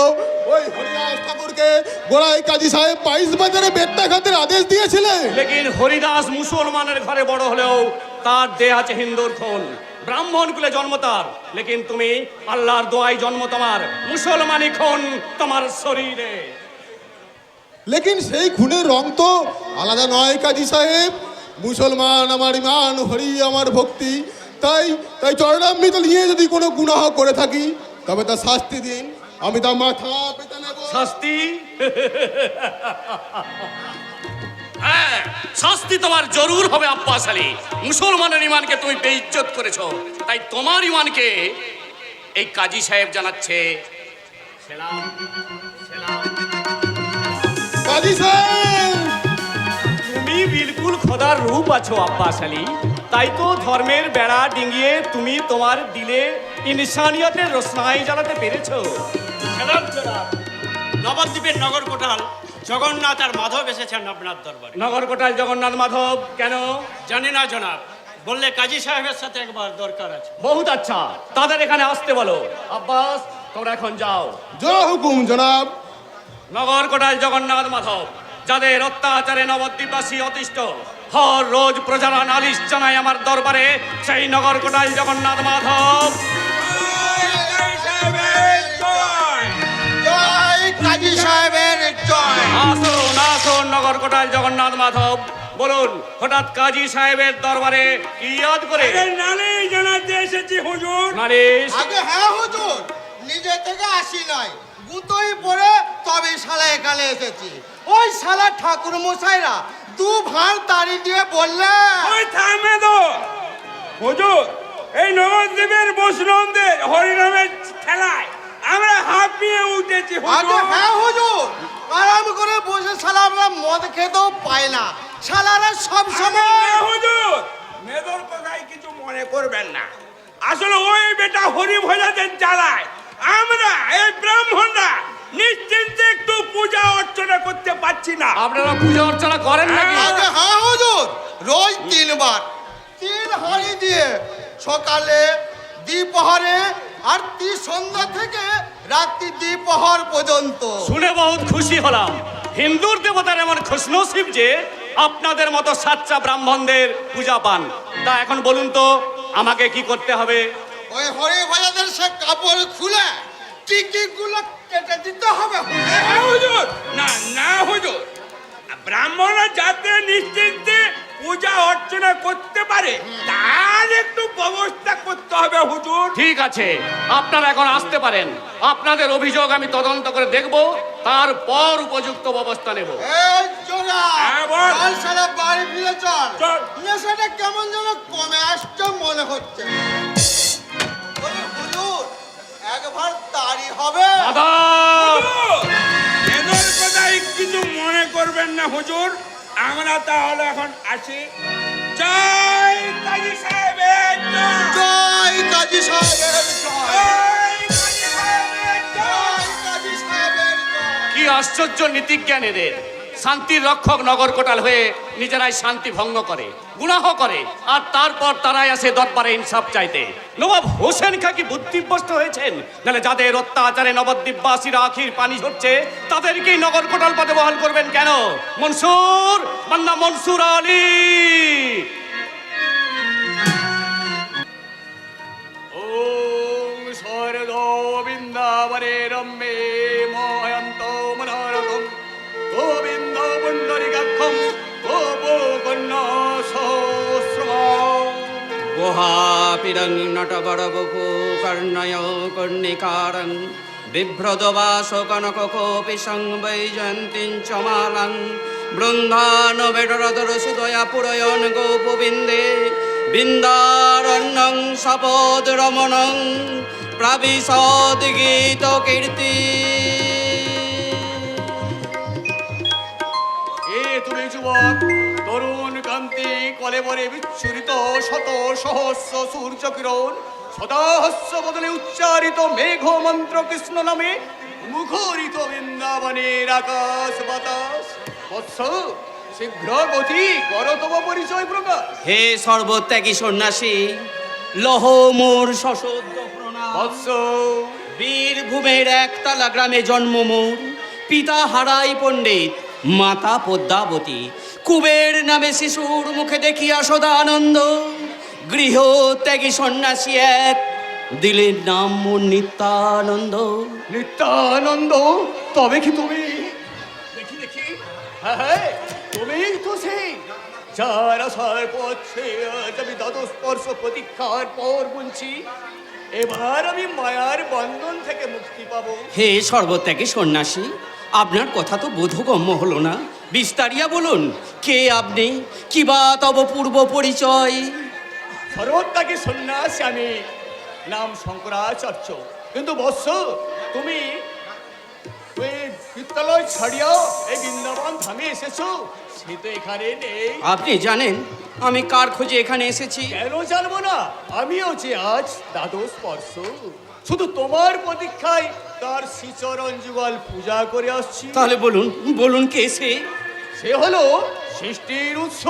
ওই হরিদাস ঠাকুরকে গোড়ায় কাজী সাহেব 22 বাজারে বেত্তা খাতের আদেশ দিয়েছিলেন। লেকিন হরিদাস মুসলমানের ঘরে বড় হলেও তার দেহ আছে হিন্দুর খুন, ব্রাহ্মণ কুলে জন্ম তার। লেকিন তুমি আল্লাহর দোয়ায় জন্ম তোমার, মুসলমানি খুন তোমার শরীরে। লেকিন সেই খুনের রং তো আলাদা নয় কাজী সাহেব। মুসলমান আমার ইমান, হরি আমার ভক্তি, তাই চরণামৃত নিয়ে যদি কোনো গুনাহ করে থাকি তবে তা শাস্তি দিন, আমি তা মাথা পেতে নেব। শাস্তি? হ্যাঁ, শাস্তি তোমার জরুর হবে আব্বাস আলী। মুসলমানের ইমানকে তুমি বেইজ্জত করেছো, তাই তোমার ইমানকে এই কাজী সাহেব জানাচ্ছে সেলাম। সেলাম। কাজী সাহেব, তুমি বিলকুল খোদার রূপ আছো আব্বাস আলী, তাই তো ধর্মের বেড়া ডিঙিয়ে তুমি তোমার দিলে ইনসানিয়তের রোশনাই জ্বালাতে পেরেছো। নবদ্বীপের নগর কোটাল জগন্নাথ আর মাধব এসেছেন আপনার দরবারে। নগরকোটায় জগন্নাথ মাধব কেন? জানি না জনাব, বললে কাজী সাহেবের সাথে একবার দরকার আছে। বহুত আচ্ছা, তাদের এখানে আসতে বলো। আব্বাস, তোমরা এখন যাও। জয় হুকুম জনাব। নগরকোটায় জগন্নাথ মাধব, যাদের অত্যাচারে নবদ্বীপবাসী অতিষ্ঠ, হর রোজ প্রজারা নালিশ জানায় আমার দরবারে, সেই নগরকোটায় জগন্নাথ মাধব। কাজী সাহেবের জয়। আসুন আসুন নগরকোটায় জগন্নাথ মাধব, বলুন হঠাৎ কাজী সাহেবের দরবারে কি ইয়াদ করে? নালিশ জানাতে এসেছি হুজুর। নালিশ? আগে হ্যাঁ হুজুর, নিজে থেকে আসি নয়, গুতোই পড়ে তবে শালা এখানে এসেছি। ওই শালা ঠাকুর মশাইরা দু ভাঁড় তাড়ি দিয়ে বললে ওই থামে তো হুজুর, এই নবদ্বীপের বৈষ্ণবদের হরিনামের খেলায় আমরা হাঁপিয়ে উঠেছি আগে হুজুর। হ্যাঁ হুজুর, আরাম করে বসে শালা আমরা মদ খেতেও পাই না, শালারা সব সময় হ্যাঁ হুজুর, মেদর কথায় কিছু মনে করবেন না, আসলে ওই বেটা হরি ভোজাদের জ্বালায় আমরা এই ব্রাহ্মণরা নিশ্চিন্তে একটু পূজা অর্চনা করতে পারছি না। আপনারা পূজা অর্চনা করেন নাকি? আগে হ্যাঁ হুজুর, রোজ 3 বার 3 হাঁড়ি দিয়ে সকালে দ্বিপ্রহরে আর সন্ধ্যা থেকে রাত্রি দ্বিপ্রহর পর্যন্ত। শুনে বহুত খুশি হলাম। হিন্দুর দেবতার এমন খুশনসিব যে আপনাদের মতো সাচ্চা ব্রাহ্মণদের পূজা পান। তা এখন বলুন তো আমাকে কি করতে হবে? ওই হরি ভোজাদের সে কাপড় খুলে টিকিগুলো কেটে দিতে হবে। হ্যাঁ হুজুর, না না হুজুর, ব্রাহ্মণরা যাতে নিশ্চিন্তে পূজা অর্চনা করতে পারে তার একটু ব্যবস্থা করতে হবে হুজুর। ঠিক আছে, আপনারা এখন আসতে পারেন। আপনাদের অভিযোগ আমি তদন্ত করে দেখব, তারপর উপযুক্ত ব্যবস্থা নেব। এই জোড়া হ্যাঁ, বল। চল শালা বাড়ি ফিরে চল। চল। নেশাটা কেমন যেন কমে আসছে মনে হচ্ছে। ওরে হুজুর, একবার তাড়ি হবে। মাধব! এদের কথাই কিছু মনে করবেন না হুজুর, আমরা তাহলে এখন আসি। জয় কাজী সাহেবের জয়। জয় কাজী সাহেবের জয়। জয় কাজী সাহেবের জয়। জয় কাজী সাহেবের জয়। কি আশ্চর্য নীতিজ্ঞান এদের! শান্তির রক্ষক নগরকোটাল হয়ে নিজেরাই শান্তি ভঙ্গ করে, গুনাহ করে, আর তারপর তারাই আসে দরবারে ইনসাফ চাইতে। নবাব হোসেন খা কি বুদ্ধিভ্রষ্ট হয়েছেন? নাহলে যাদের অত্যাচারে নবদ্বীপবাসীরা আখির পানি ঝরছে তাদেরকেই নগর কোটাল পদে বহাল করবেন কেন? মনসুর, বান্দা মনসুর আলী। ওম শরদ বৃন্দাবনে রম্যে ময়ন্ত মনোরথম গোবিন্দ পুণ্ডরিকাক্ষম গোপকন্যা সহস্রম। গুহাপিরং নটবরবপু কর্ণয় কর্ণিকারং বিভ্রদবাস কনকোপি সংবৈজয়ন্তীং চ মালাং বৃন্দান বেডরদর সুদয়া পুরয়ন গোপবিন্দে বৃন্দারণ্যং সপদ রমণং প্রবিশদ গীত কীর্তি। এ তুমি যুবক, তরুণ কান্তি কলেবরে বিচ্ছুরিত শত সহস্র সূর্য কিরণ সদাহস্য বদলে উচ্চারিত মেঘ মন্ত্র কৃষ্ণ নামে মুখরিত বৃন্দাবনের আকাশ বাতাস। বৎস, শীঘ্র গতি কর তব পরিচয় প্রকাশ। হে সর্বত্যাগী সন্ন্যাসী, লহ মোর সশব্দ প্রণাম। বৎস, বীরভূমের একতলা গ্রামে জন্ম মোর, পিতা হারাই পণ্ডিত, মাতা পদ্মাবতী। কুবের নামে শিশুর মুখে দেখিয়া সদানন্দ, গৃহ ত্যাগী সন্ন্যাসী এক, দিলের নাম মোর নিত্যানন্দ। নিত্যানন্দ, তবে কি তুমি? দেখি দেখি, হ্যাঁ হ্যাঁ, তুমি তো সেই যার আশার পথে আজ আমি দ্বাদস্পর্শ প্রতীক্ষার পর গুনছি। এবার আমি মায়ার বন্ধন থেকে মুক্তি পাবো। হে সর্বত্যাগী সন্ন্যাসী, আপনার কথা তো বোধগম্য হলো না। বিস্তারিয়া বলুন, কে আপনি, কি বা তব পূর্ব পরিচয়? সর্বত্যাগী সন্ন্যাস আমি, নাম শঙ্করাচার্য। কিন্তু বৎস, তুমি বিদ্যালয় ছাড়িয়াও এই বৃন্দাবন ধামে এসেছো, সে তো এখানে নেই। আপনি জানেন আমি কার খোঁজে এখানে এসেছি? কেন জানবো না? আমিও যে আজ দ্বাদশ স্পর্শ, শুধু তোমার প্রতীক্ষায় তার শ্রীচরণ যুগল পূজা করে আসছি। তাহলে বলুন, বলুন কে সে? সে হলো সৃষ্টির উৎস,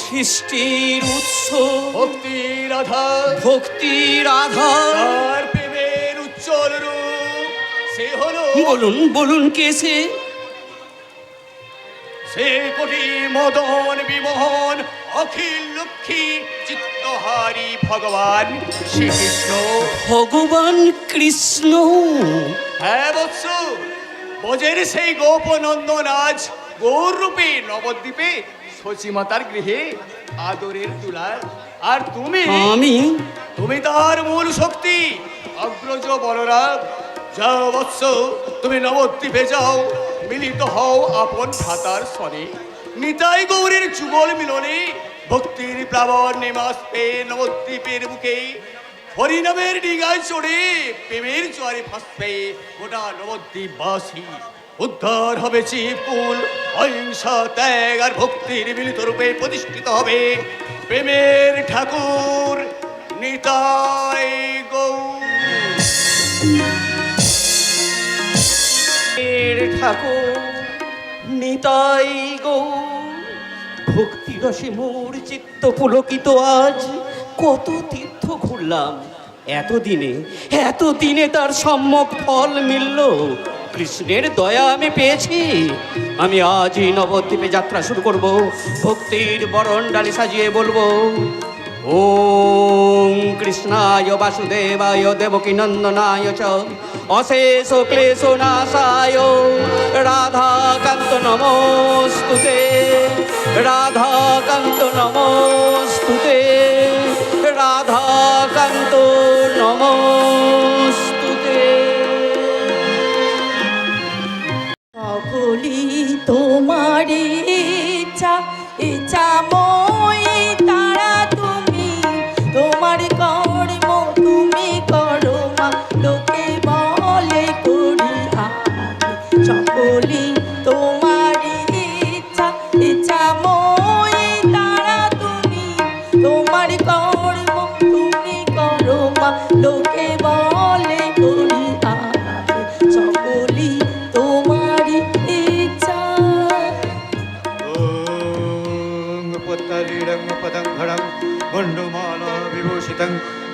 সৃষ্টির উৎস, ভক্তির আধার, ভক্তির আধার। তার প্রেমের উজ্জ্বল রূপ সে হলো। বলুন, বলুন কে সে? সে কোটি মদন বিমোহন অখিল লক্ষ্মী চিত্তহারী ভগবান শ্রীকৃষ্ণ। ভগবান কৃষ্ণ? হ্যাঁ বৎস, ব্রজের সেই গোপনন্দন আজ গৌর রূপে নবদ্বীপে শচীমাতার গৃহে আদরের দুলার। আর তুমি, তুমি তার মূল শক্তি, অগ্রজ বলরাম। যাও বৎস, তুমি নবদ্বীপে যাও, মিলিত হও আপন ভ্রাতার সনে। নিতাই গৌরের যুগল মিলনে ভক্তির প্লাবন নেমাস পেয়ে নবদ্বীপের বুকে হরিনামের ডিগায় চড়ে প্রেমের জোয়ারে ভাসবে গোটা নবদ্বীপবাসী। উদ্ধার হবে চিকুল, অহিংসা ত্যাগ আর ভক্তির মিলিত রূপে প্রতিষ্ঠিত হবে প্রেমের ঠাকুর নিতাই গৌর। ঠাকুর নিতাই গৌর, ভক্তি রসে মোর চিত্ত পুলকিত আজ। কত তীর্থ ঘুরলাম এতদিনে তার সম্যক ফল মিলল। কৃষ্ণের দয়া আমি পেয়েছি। আমি আজই নবদ্বীপে যাত্রা শুরু করব। ভক্তির বরণ ডালি সাজিয়ে বলবো, ওম কৃষ্ণায় বাসুদেবায় দেবকী নন্দনায় চ অশেষ ক্লেশ নাশায় রাধাকান্ত নমস্তুতে, রাধাকান্ত নমস্তুতে, রাধাকান্ত নমস্তুতে। সকলি তোমার ইচ্ছা, ইচ্ছা মই তারা তুমি, তোমার কর্ম তুমি করো মা, লোকে বলে করি আমি। সকলি তোমার ইচ্ছা, ইচ্ছা মই তারা তুমি, তোমার কর্ম তুমি করো মা, লোকে বলে করি আমি। সকলি তোমার ইচ্ছা। ওম পদং ঘড়ং গণ্ডমালা বিভূষিতং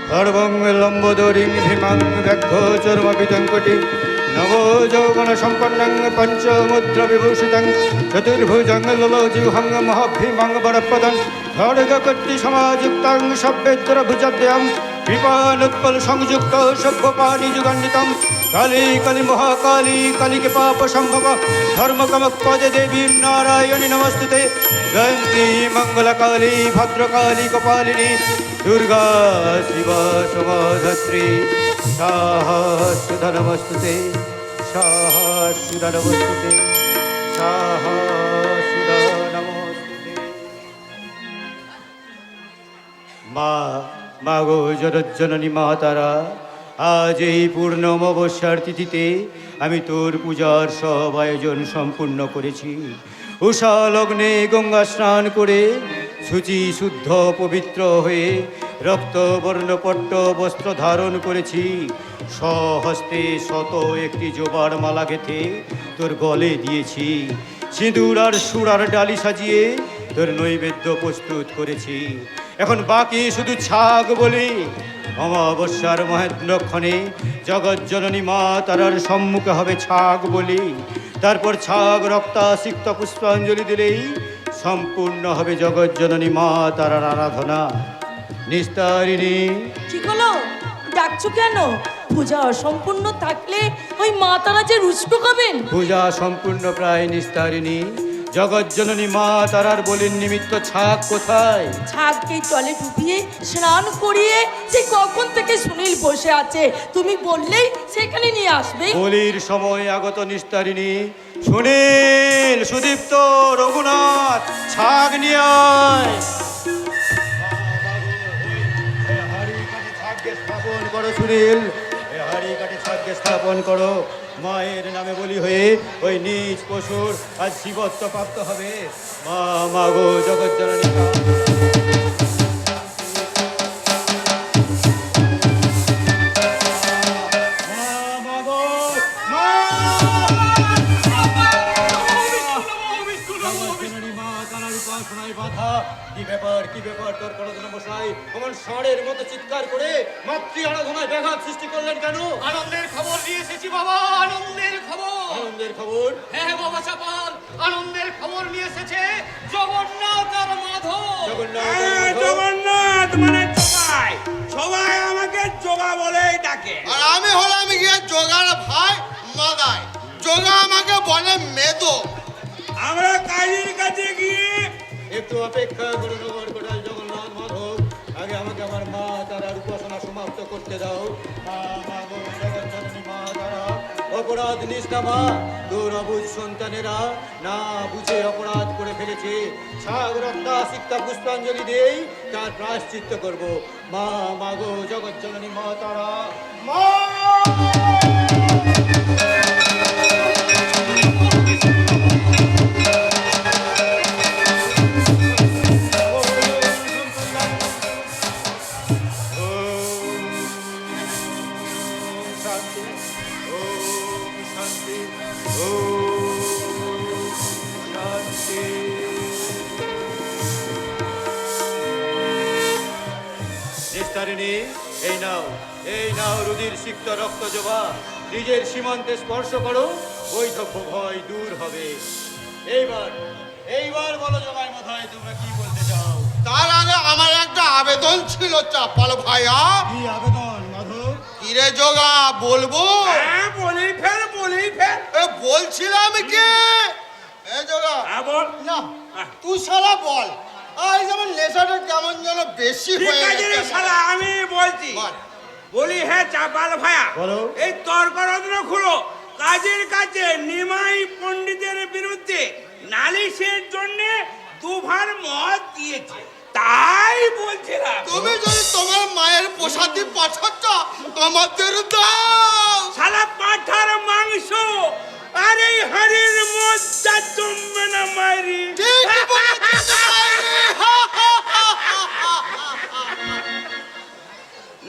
খড়বং লম্বোদরিং ভীমং ব্যাঘ্রচর্মপিতং কোটি নবো যৌবন সম্পন্নং পঞ্চমুদ্র বিভূষিতং চতুর্ভুজং ললোজিহং মহাভীমং বরপদং খড়গকর্তি সমাযুক্তং সভ্যেত্র ভুজদ্বয়ং কৃপানুৎপল সংযুক্ত সভ্যপাণি যুগান্বিতং কালী কালী মহাকালী কালীকে পাপ সম্ভব ধর্মকমপদে দেবী নারায়ণী নমস্তুতে জয়ন্তী মঙ্গলকালী ভদ্রকালী কপালিনী দুর্গা শিবা সমাধত্রী সাহা সুধা নমস্তুতে সাহা সুধা নমস্তুতে সাহা সুধা নমস্তুতে। মা মাগো জগজ্জননী মা তারা, আজ এই পূর্ণ অমাবস্যার তিথিতে আমি তোর পূজার সব আয়োজন সম্পূর্ণ করেছি। উষা লগ্নে গঙ্গা স্নান করে শুচি শুদ্ধ পবিত্র হয়ে রক্তবর্ণপট্ট বস্ত্র ধারণ করেছি। স্বহস্তে শত একটি জোবার মালা গেঁথে তোর গলে দিয়েছি। সিঁদুর আর সুরার ডালি সাজিয়ে তোর নৈবেদ্য প্রস্তুত করেছি। এখন বাকি শুধু ছাগ বলি। অমাবস্যার মহেন্দ্রক্ষণে জগজ্জননী মা তারার সম্মুখে হবে ছাগ বলি। তারপর ছাগ রক্তাসিক্ত পুষ্পাঞ্জলি দিলেই সম্পূর্ণ হবে জগজ্জননী মা তারার আরাধনা। নিস্তারিণী, কি হলো? ডাকছো কেন? পূজা অসম্পূর্ণ থাকলে ওই মা তারা যে রুষ্ট খাবেন। পূজা সম্পূর্ণ প্রায় নিস্তারিণী। জগজ্জননী মা তারার বলির নিমিত্ত ছাগ কোথায়? ছাগকে জলে ডুবিয়ে স্নান করিয়ে সে কখন থেকে সুনীল বসে আছে, তুমি বললেই সেখানে নিয়ে আসবে। বলির সময় আগত নিস্তারিণী। সুনীল, সুদীপ্ত, রঘুনাথ, ছাগ নিয়ে আয়। স্থাপন করো সুনীল, হাড়ি কাঠে ছাগকে স্থাপন করো। মায়ের নামে বলি হয়ে ওই নিজ পশুর আজ শিবত্ব প্রাপ্ত হবে। মা মাগো জগজ্জননী মা। কি ব্যাপার, কি ব্যাপার তোর পড়াশোনা মশাই আমার ষাঁড়ের মতো চিৎকার করে মাতৃ আরাধনায় ব্যাঘাত সৃষ্টি করলেন কেন? আনন্দের খবর নিয়ে এসেছি বাবা, আনন্দের খবর। আনন্দের খবর? হ্যাঁ বাবা চাপাল, আনন্দের খবর নিয়ে এসেছে জগন্নাথ আর মাধব। জগন্নাথ মানে জগাই, সবাই আমাকে জগা বলেই ডাকে। আর আমি হলাম গিয়ে জোগার ভাই মাদাই। জোগা আমাকে বলে মেদো। আমরা কাজীর কাছে গিয়ে একটু অপেক্ষা করুন নগর জগন্নাথ মাধব। আগে আমাকে আমার মা তারার উপাসনা সমাপ্ত করতে দাও। মা মাগো জগজ্জননী মা তারা, অপরাধ নিষ্ঠা মা, তোর অবুঝ সন্তানেরা না বুঝে অপরাধ করে ফেলেছে। ছাগ রক্তাসিক্ত পুষ্পাঞ্জলি দিয়েই তার প্রায়শ্চিত্ত করব। মা মাগো জগজ্জননী মা তারা, মা। নিস্তারিণী, এই নাও, এই নাও রুধির সিক্ত রক্ত জবা। নিজের সীমান্তে স্পর্শ করো, বৈধব্য ভয় দূর হবে। এইবার এইবার বলো জগাই মাথায় তোমরা কি বলতে চাও? তার আগে আমার একটা আবেদন ছিল চাপাল ভাইয়া। কি আবেদন মাধব? কিরে জোগা বলবো? হ্যাঁ বলি ফের, বলি ফের। এ বলছিলাম কি এ জোগা হ্যাঁ বল। না, তুই শালা বল। আজ যেমন নেশাটা কেমন যেন বেশি ঠিক হয়ে আছে রে গেছে। শালা, আমি বলছি। বল। বলি হ্যাঁ চাপাল ভাইয়া, বলো। এই তর্করত্ন খুলো। কাজের কাছে নিমাই পণ্ডিতের বিরুদ্ধে নালিশের জন্য দুভার মত দিয়েছে, তাই বলছিলাম। তুমি যদি তোমার মায়ের প্রসাদী পাঠাচ্ছ আমাদের দাও। শালা পাঠার মাংস আর এই হাড়ির মজ্জা জমবে না মারি। ঠিক বলেছিস মায়েরে।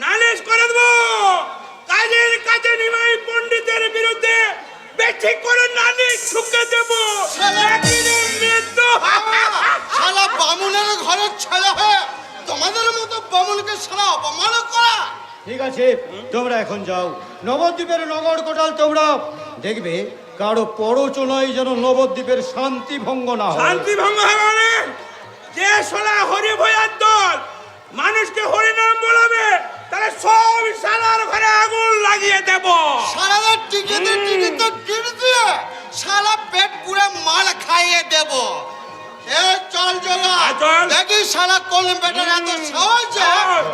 নালিশ করে দেবো। কাজের কাছে নিমাই পণ্ডিতের বিরুদ্ধে বেশি করে নালিশ ঠুকে দেবো। শালা বামুনের ঘরের ছেলে হয়ে বামুনকে সারা অপমান করা। ঠিক আছে, তোমরা এখন যাও। নবদ্বীপের নগর কোটাল তোমরা দেখবে কারো প্ররোচনায় যেন নবদ্বীপের শান্তি ভঙ্গ না হয়। শান্তি ভঙ্গ হবে মানে যে শালা হরি ভয়ার দল মানুষকে হরিনাম বলাবে, তাহলে সব শালার ঘরে আগুন লাগিয়ে দেব। সারাদের টিকিতে টিকিট কিনে দিয়ে সারা পেট পুরো মাল খাইয়ে দেব। এ চল জগা, চল। দেখি সারা কোন বেটার এত সহজ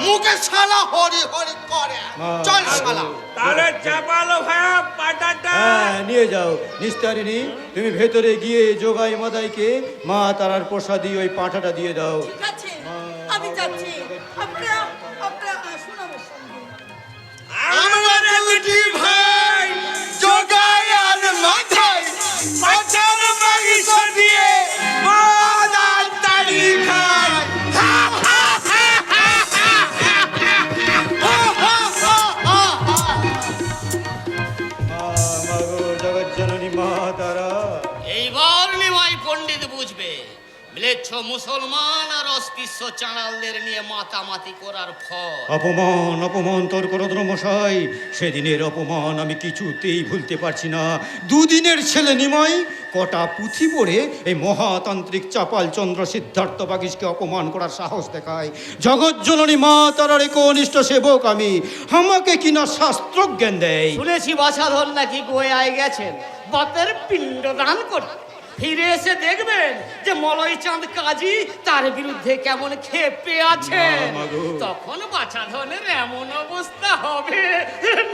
মুখে সারা হরি হরি করে। চল সারা। তাহলে চাপালো ভাইয়া পাটাটা। হ্যাঁ, নিয়ে যাও। নিস্তারিণী, তুমি ভেতরে গিয়ে যোগাই মাদাইকে মা তারার প্রসাদী ওই পাঁঠাটা দিয়ে দাও। ঠিক আছে, আমি যাচ্ছি। আপনারা আসুন আমার সঙ্গে। আমরা দুটি ভাই জগাই আর মাথায় পাচার বাগিচ দিয়ে মদ আর তাড়ি খাই। জগজ্জননী মা তারা, এইবার নিমাই পণ্ডিত বুঝবে ম্লেচ্ছ মুসলমান আর অস্পৃশ্য চাঁড়ালদের নিয়ে মাতামাতি করার ফল। অপমান অপমান তোর করদ্র মশাই, সেদিনের অপমান আমি কিছুতেই ভুলতে পারছি না। দুদিনের ছেলে নিমাই কটা পুঁথি পড়ে এই মহাতান্ত্রিক চাপাল চন্দ্র সিদ্ধার্থ বাগিসকে অপমান করার সাহস দেখায়। জগজ্জননী মা তারার একনিষ্ঠ সেবক আমি, আমাকে কিনা শাস্ত্র জ্ঞান দেয়। শুনেছি বাছাধন নাকি গোয়ায় গেছেন বাতের পিণ্ড দান করতে। ফিরে এসে দেখবেন যে মলয় চাঁদ কাজী তার বিরুদ্ধে কেমন ক্ষেপে আছে। তখন বাছাধনের এমন অবস্থা হবে,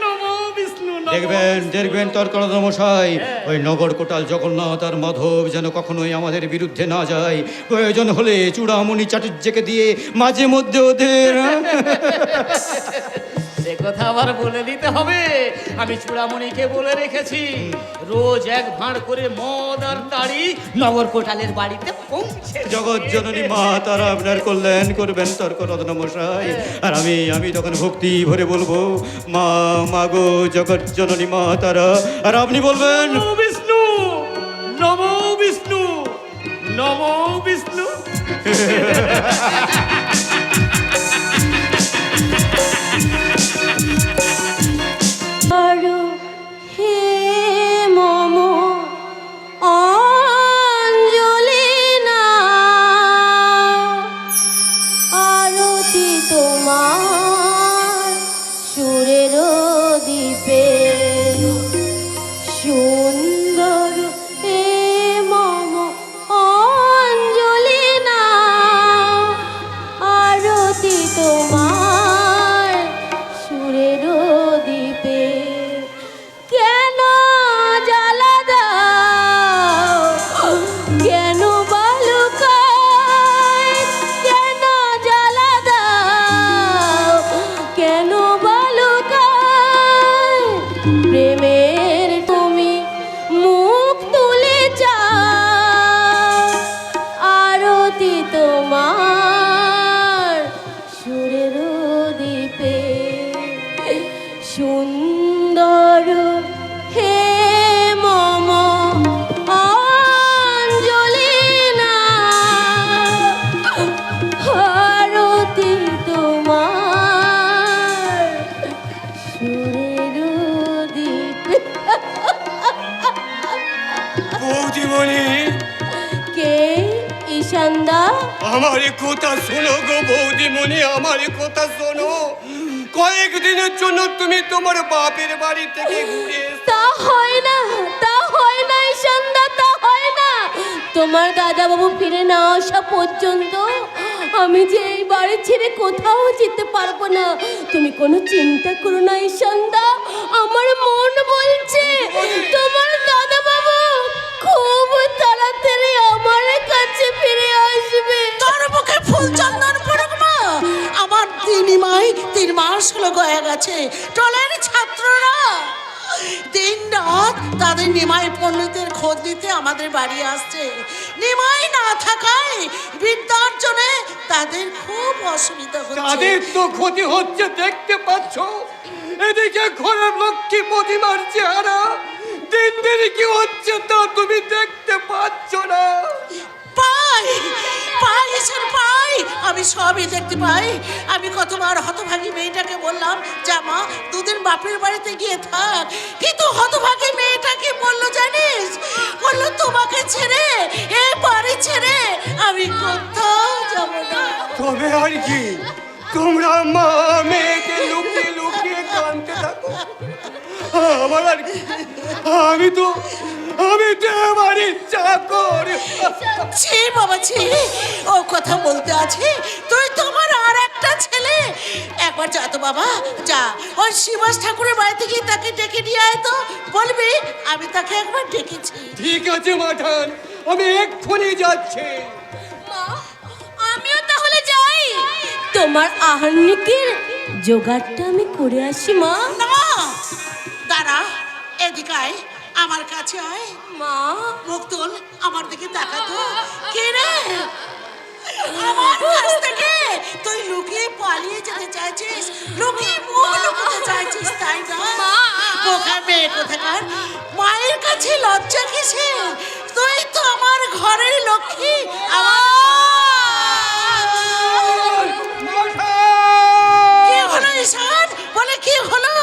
নমো বিষ্ণু নমো দেখবেন দেখবেন তোর করদ্র মশাই, ওই নগর কোটাল জগন্নাথ আর মাধব যেন কখনোই আমাদের বিরুদ্ধে না যায়। প্রয়োজন হলে চূড়ামণি চাটুর্যকে দিয়ে মাঝে মধ্যে ওদের সে কথা আবার বলে দিতে হবে। আমি চূড়ামণিকে বলে রেখেছি রোজ এক ভাঁড় করে মদ আর তাড়ি নগর কোটালের বাড়িতে পৌঁছে। জগজ্জননী মা তারা আপনার কল্যাণ করবেন তোর করদ্র মশাই। আর আমি তখন ভক্তি ভরে বলবো মা মাগো জগজ্জননী মা তারা, আর আপনি বলবেন নমো বিষ্ণু নমো বিষ্ণু নমো বিষ্ণু। হে মম অঞ্জলি না আরতি তোমার সুরের দ্বীপে সুন্দর। হে মম অঞ্জলি না আরতি তোমার সুরের দ্বীপে। কেন জ্বালা দাও, কেন বালুকায়, কেন জ্বালা দাও, কেন বালুকায়। প্রেমের তুমি মুখ তুলে চাও আরতি তোমার সুরের দ্বীপে সুন্দর। হে মম অঞ্জলি না আরতি তোমার সুরের দ্বীপে। বৌদিমণি, কে ঈশানদা? আমার কথা শোনো গো বৌদিমণি, আমার কথা শোনো। কয়েকদিনের জন্য তুমি তোমার বাপের বাড়ি থেকে ঘুরে এসো। তা হয় না, তা হয় না ঈশানদা, তা হয় না। তোমার দাদা বাবু ফিরে না আসা পর্যন্ত আমি যে এই বাড়ি ছেড়ে কোথাও যেতে পারবো না। তুমি কোনো চিন্তা করো না ঈশানদা, আমার মন বলছে তোমার দাদা বাবু খুব তাড়াতাড়ি আমার কাছে ফিরে আসবে। তোর মুখে ফুল চন্দন পড়ুক মা। আমার 3 মাস হলো গয়া গেছে। টলের ছাত্ররা দিন রাত তাদের নিমাই পণ্ডিতের খোঁজ নিতে আমাদের বাড়ি আসছে। নিমাই না থাকায় বিদ্যার্জনে তাদের খুব অসুবিধা হচ্ছে। তাদের তো ক্ষতি হচ্ছে দেখতে পাচ্ছ। এদিকে ঘরের লক্ষ্মী প্রতিমার চেহারা দিন দিন কি হচ্ছে তা তুমি দেখতে পাচ্ছ না। পাই পাই ঈশ্বর পাই, আমি সবই দেখতে পাই। আমি কতবার হতভাগী মেয়েটাকে বললাম যা মা দুদিন বাপের বাড়িতে গিয়ে থাক, কিন্তু হতভাগী মেয়েটা কি বললো জানিস? বললো তোমাকে ছেড়ে, এ বাড়ি ছেড়ে আমি কোথাও যাব না। তবে আর কি, তোমরা মা মেয়েকে লুকিয়ে লুকিয়ে কাঁদতে থাকো। আমার আর কি, আমি তো বাড়ির চাকর। ছি বাবা ছি, ও কথা বলতে আছে? তুই তোমার আর একটা ছেলে। একবার যা তো বাবা, যা ওই শিবাস ঠাকুরের বাড়িতে গিয়ে তাকে ডেকে নিয়ে আয় তো, বলবি আমি তাকে একবার ডেকেছি। ঠিক আছে মাঠান, আমি এক্ষুনি যাচ্ছি। মা, আমিও তাহলে যাই। তোমার আহান্নিকের জোগাড়টা আমি করে আসি মা। না দাঁড়া, এদিকে আয়, আমার কাছে আয়। মা, মুখ তুল, আমার দিকে তাকাতো। কে রে? আমার কাছ থেকে তুই লুকিয়ে পালিয়ে যেতে চাইছিস, লুকিয়ে মুখ লুকাতে চাইছিস, তাই না? মা। বোকা মেয়ে কোথাকার, মায়ের কাছে লজ্জা কিসের? তুই তো আমার ঘরের লক্ষ্মী, আমার। কি হলো ঈশান? বলে কি হলো?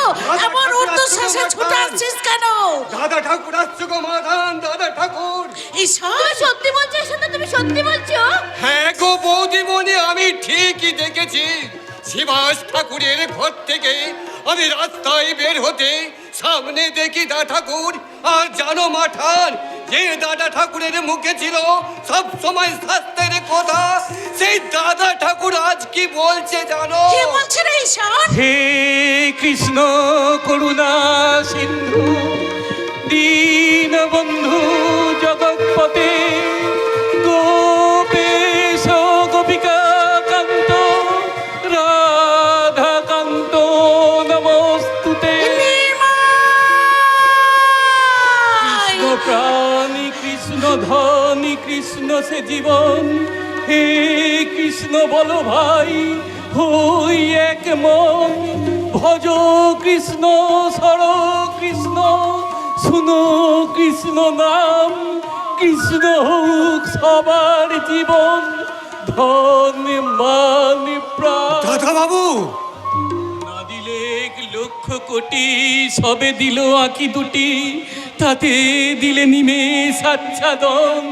এমন ঊর্ধ্বশ্বাসে ছুটে আসছিস কেন? দাদা ঠাকুর আসছো গো মাঠান, দাদা ঠাকুর। ঈশান তুমি সত্যি বলছো? ঈশান, তুমি সত্যি বলছো? হ্যাঁ গো বৌদিমণি, আমি ঠিকই দেখেছি। শিবাস ঠাকুরের ঘর থেকে আমি রাস্তায় বের হতে সামনে দেখি দাদা ঠাকুর। আর জানো মাঠান, যে দাদা ঠাকুরের মুখে ছিল সব সময় শাস্ত্রের কথা, সেই দাদা ঠাকুর আজ কি বলছে জানো? কি বলছে রে ঈশান? হে কৃষ্ণ করুণা সিন্ধু দীনবন্ধু জগৎপতে গোপেশ গোপিকা কান্ত রাধা কান্ত নমস্তুতে। কৃষ্ণ প্রাণী কৃষ্ণ ধনী কৃষ্ণ সে জীবন, হে কৃষ্ণ বল ভাই হই এক মন। ভজ কৃষ্ণ সর কৃষ্ণ শুনো কৃষ্ণ নাম, কৃষ্ণ হোক সবার জীবন, ধন মান প্রাণ। দাদা বাবু, না দিলে 1,00,000 কোটি, সবে দিল আঁকি দুটি, তাতে দিলে নিমেষ আচ্ছাদন।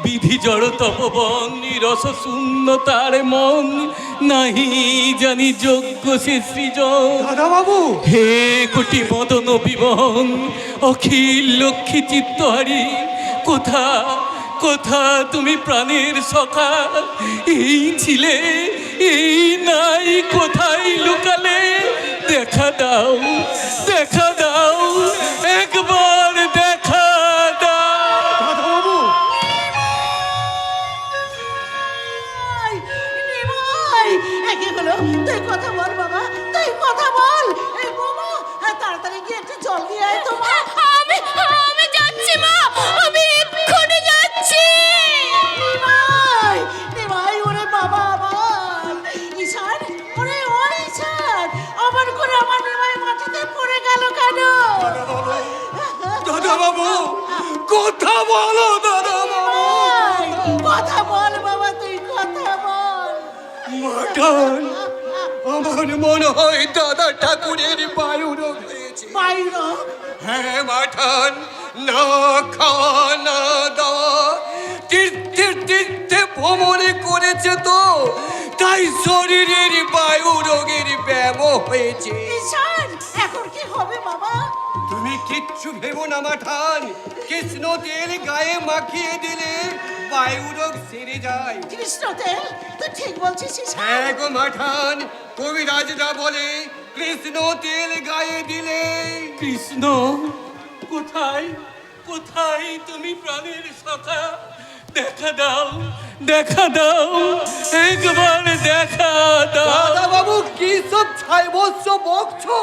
বিধি জড় তপবন, রস শূন্য তার মন, নাহি জানি যোগ্য সে সৃজন। দাদা বাবু, হে কোটি মদন বিমন, অখিল লক্ষ্মী চিত্তহারি, কোথা কোথা তুমি প্রাণের সখা? এই ছিলে, এই নাই, কোথায় লুকালে? দেখা দাও, দেখা দাও, একবার দেখা দাও। দাদা বাবু, কি হলো? তুই কথা বল বাবা, তুই কথা বল। এই বাবা, তাড়াতাড়ি গিয়ে একটু জল দিয়ে আয় তো মা। আমি যাচ্ছি মা, আমি এক্ষুনি যাচ্ছি। নিমাই, নিমাই, ওরে বাবা আমার। ঈশান, ওরে ও ঈশান, আবার করে আমার নিমাই মাটিতে পড়ে গেল কেন? দাদা বাবু, কথা বলো দাদা বাবু। নিমাই, কথা বল বাবা, তুই কথা বল। মাঠান, আমার মনে হয় দাদা ঠাকুরের বায়ু রোগ হয়েছে। বায়ু রোগ? হ্যাঁ মাঠান, না খাওয়া না দাওয়া, তীর্থে তীর্থে ভ্রমণে করেছে তো, তাই শরীরের বায়ু রোগের ব্যামো হয়েছে। ঈশান, এখন কি হবে বাবা? তুমি কিচ্ছু ভেবো না মাঠান, কৃষ্ণ তেল গায়ে মাখিয়ে দিলে বায়ু রোগ সেরে যায়। কৃষ্ণ তেল? তুই ঠিক বলছিস ঈশান? হ্যাঁ গো মাঠান, কবিরাজরা বলে কৃষ্ণ তেল গায়ে দিলে। কৃষ্ণ কোথায়, কোথায় তুমি প্রাণের সখা? দেখা দাও, দেখা দাও, একবার দেখা দাও। দাদা বাবু, কি সব ছাই বলছো বকছো?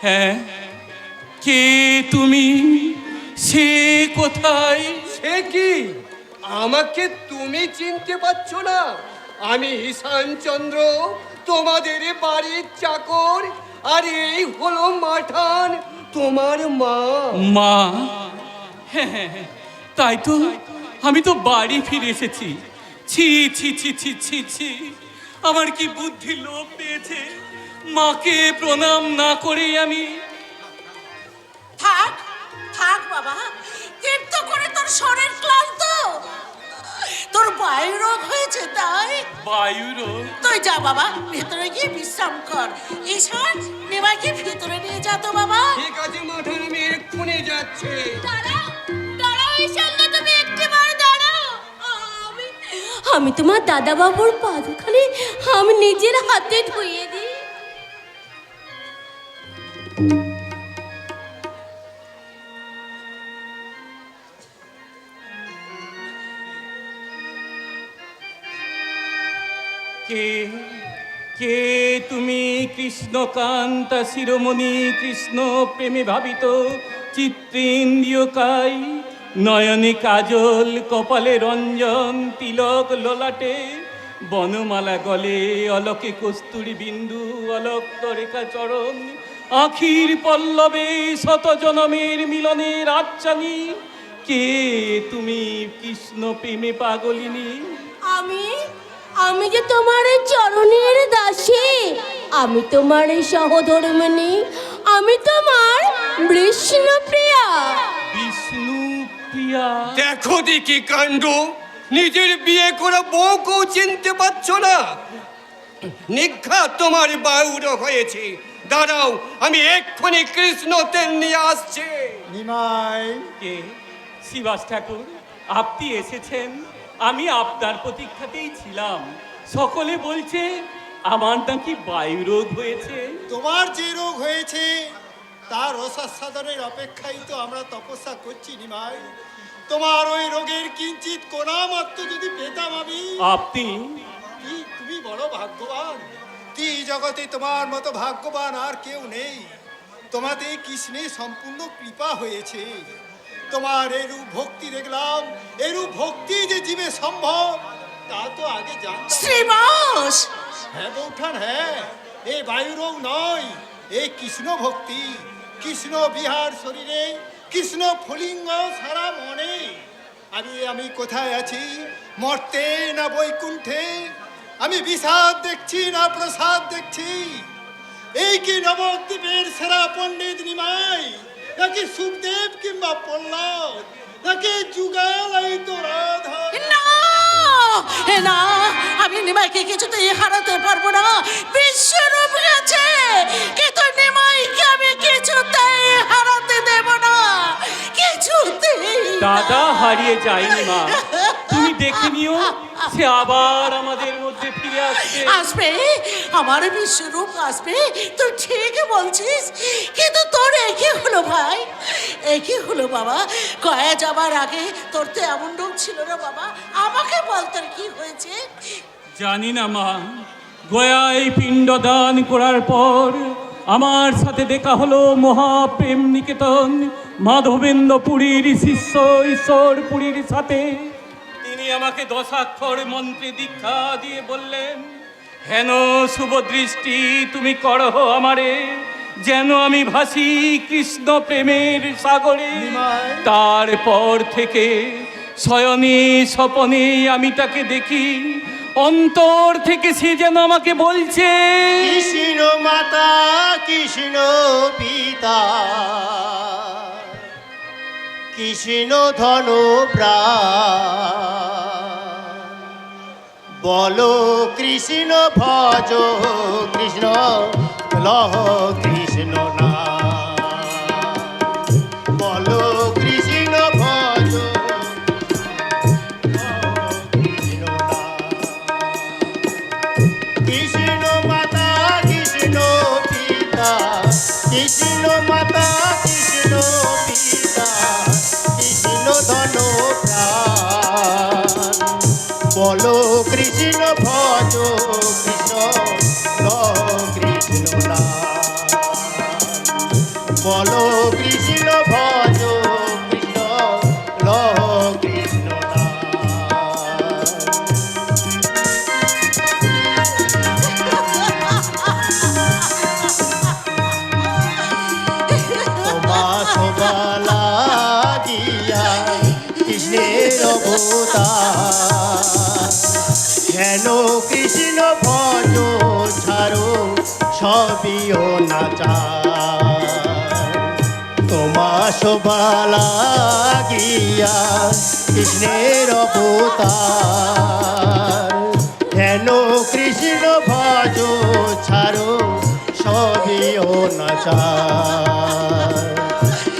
হ্যাঁ, কে তুমি? সে কোথায়? সে কি? আমাকে তুমি চিনতে পারছো না? আমি ঈশানচন্দ্র, তোমাদের বাড়ির চাকর, আর এই হলো মাঠান, তোমার মা। মা? হ্যাঁ, তাই তো, আমি তো বাড়ি ফিরে এসেছি। ছি ছি ছি ছি ছি ছি, আমার কি বুদ্ধি লোপ পেয়েছে, মাকে প্রণাম না করেই আমি। থাক থাক বাবা, তীর্থ করে তোর শরীর ক্লান্ত, তোর বায়ু রোগ হয়েছে তাই। বায়ু রোগ? তুই যা বাবা, ভেতরে গিয়ে বিশ্রাম কর। ঈশান, নেবাকে ভিতরে নিয়ে যা তো বাবা। ঠিক আছে মাঠান, আমি এক্ষুনি যাচ্ছি। দাঁড়াও দাঁড়াও ঈশান, তুমি একটিবার দাঁড়াও। আমি তোমার দাদা বাবুর পা দুখানি আমি নিজের হাতে ধুয়ে দিই। কে কে তুমি কৃষ্ণকান্ত শিরোমণি, কৃষ্ণ প্রেমে ভাবিত চিত্রেন্দ্রিয় কাই, নয়নে কাজল, কপালে রঞ্জন, তিলক ললাটে, বনমালা গলে, অলকে কস্তুরী বিন্দু, অলক তরেকা চরণ, আখির পল্লবে শত জনমের মিলনের আচ্ছানি। কে তুমি কৃষ্ণ প্রেমে পাগলিনী? আমি যে তোমার চরণের দাসী, আমি তোমার সহধর্মিণী, আমি তোমার বিষ্ণুপ্রিয়া। বিষ্ণুপ্রিয়া? দেখো দেখি কাণ্ড, নিজের বিয়ে করা বউকেও চিনতে পারছো না। নিঘাত তোমার বায়ুর হয়েছে। দাঁড়াও, আমি এক্ষুনি কৃষ্ণ তেল নিয়ে আসছি। নিমাই, কে? শিবাস ঠাকুর, আপনি এসেছেন? আমি আপনার প্রতীক্ষাতেই ছিলাম। সকলে বলছে আমার নাকি বায়ু রোগ হয়েছে। তোমার যে রোগ হয়েছে তার অসাধনের অপেক্ষায় তো আমরা তপস্যা করছি নিমাই। তোমার ওই রোগের কিঞ্চিত কোনা মাত্র যদি পেতাম আমি। আপনি? তুমি বড় ভাগ্যবান। তুই জগতে তোমার মতো ভাগ্যবান আর কেউ নেই। তোমাদের কৃষ্ণে সম্পূর্ণ কৃপা হয়েছে। তোমার এরূপ ভক্তি দেখলাম, এরূপ ভক্তি যে জীবে সম্ভব তা তো আগে জানতাম। শ্রীবাস! হ্যাঁ বৌঠান, হ্যাঁ, এই বায়ু রোগ নয়, এই কৃষ্ণ ভক্তি। কৃষ্ণ বিহার শরীরে, কৃষ্ণ ফুলিঙ্গ সারা মনে। আমি কোথায় আছি? মর্তে না বৈকুণ্ঠে? আমি বিষাদ দেখছি না প্রসাদ দেখছি? এই কি নবদ্বীপের সেরা পণ্ডিত নিমাই, নাকি সুখদেব কিংবা প্রহ্লাদ, নাকি যুগাল এই তো রাধা? না না, আমি নিমাইকে কিছুতেই হারাতে পারবো না। বিশ্বরূপ গেছে, কিন্তু নিমাইকে আমি কিছুতেই হারাতে দেব না, কিছুতেই। দাদা হারিয়ে যায়নি মা, তুমি দেখে নিও, সে আবার আমাদের মধ্যে ফিরে আসবে। আসবে, আমার বিশ্বরূপ আসবে, তুই ঠিক বলছিস। কিন্তু তোর একই হলো ভাই, একই হলো বাবা। গয়া যাবার আগে তোর তো এমন রূপ ছিল না বাবা। আমাকে বল তোর কি হয়েছে? জানি না মা, গয়ায় পিণ্ডদান করার পর আমার সাথে দেখা হলো মহাপ্রেম নিকেতন মাধবেন্দ্র পুরীর শিষ্য ঈশ্বর পুরীর সাথে। তিনি আমাকে দশাক্ষর মন্ত্রে দীক্ষা দিয়ে বললেন, হেন শুভ দৃষ্টি তুমি করহ আমারে, যেন আমি ভাসি কৃষ্ণ প্রেমের সাগরে। তারপর থেকে শয়নে স্বপনে আমি তাকে দেখি, অন্তর থেকে সে যেন আমাকে বলছে, কৃষ্ণ মাতা, কৃষ্ণ পিতা, কৃষ্ণ ধন প্রাণ, বলো কৃষ্ণ ভজ কৃষ্ণ লহ কৃষ্ণ না, বলো কৃষ্ণ ভজ কৃষ্ণ না। কৃষ্ণ মাতা, কৃষ্ণ পিতা, কৃষ্ণ মাতা, কৃষ্ণ পিতা, কৃষ্ণ ধন প্রাণ, বলো কৃষ্ণ ভজ কৃষ্ণ লহ কৃষ্ণ না, বলো কৃষ্ণ ভজ কৃষ্ণ লহ কৃষ্ণ না। শোভা লাগিয়া কৃষ্ণের অবতার, হেন কৃষ্ণ ভজ ছাড়ো সবই অনাচার তোমা শোভা লাগিয়া কৃষ্ণের অবতার হেন কৃষ্ণ ভজ ছাড়ো সবই অনাচার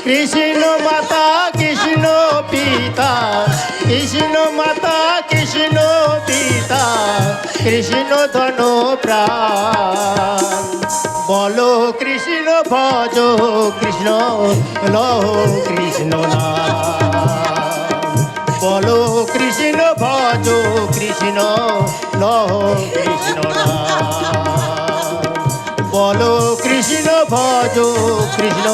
কৃষ্ণ মাতা কৃষ্ণ পিতা কৃষ্ণ মাতা কৃষ্ণ পিতা কৃষ্ণ ধন প্রাণ বলো কৃষ্ণ ভজ কৃষ্ণ লহ কৃষ্ণ নাম বলো কৃষ্ণ ভজ কৃষ্ণ লহ কৃষ্ণ নাম বলো কৃষ্ণ ভজ কৃষ্ণ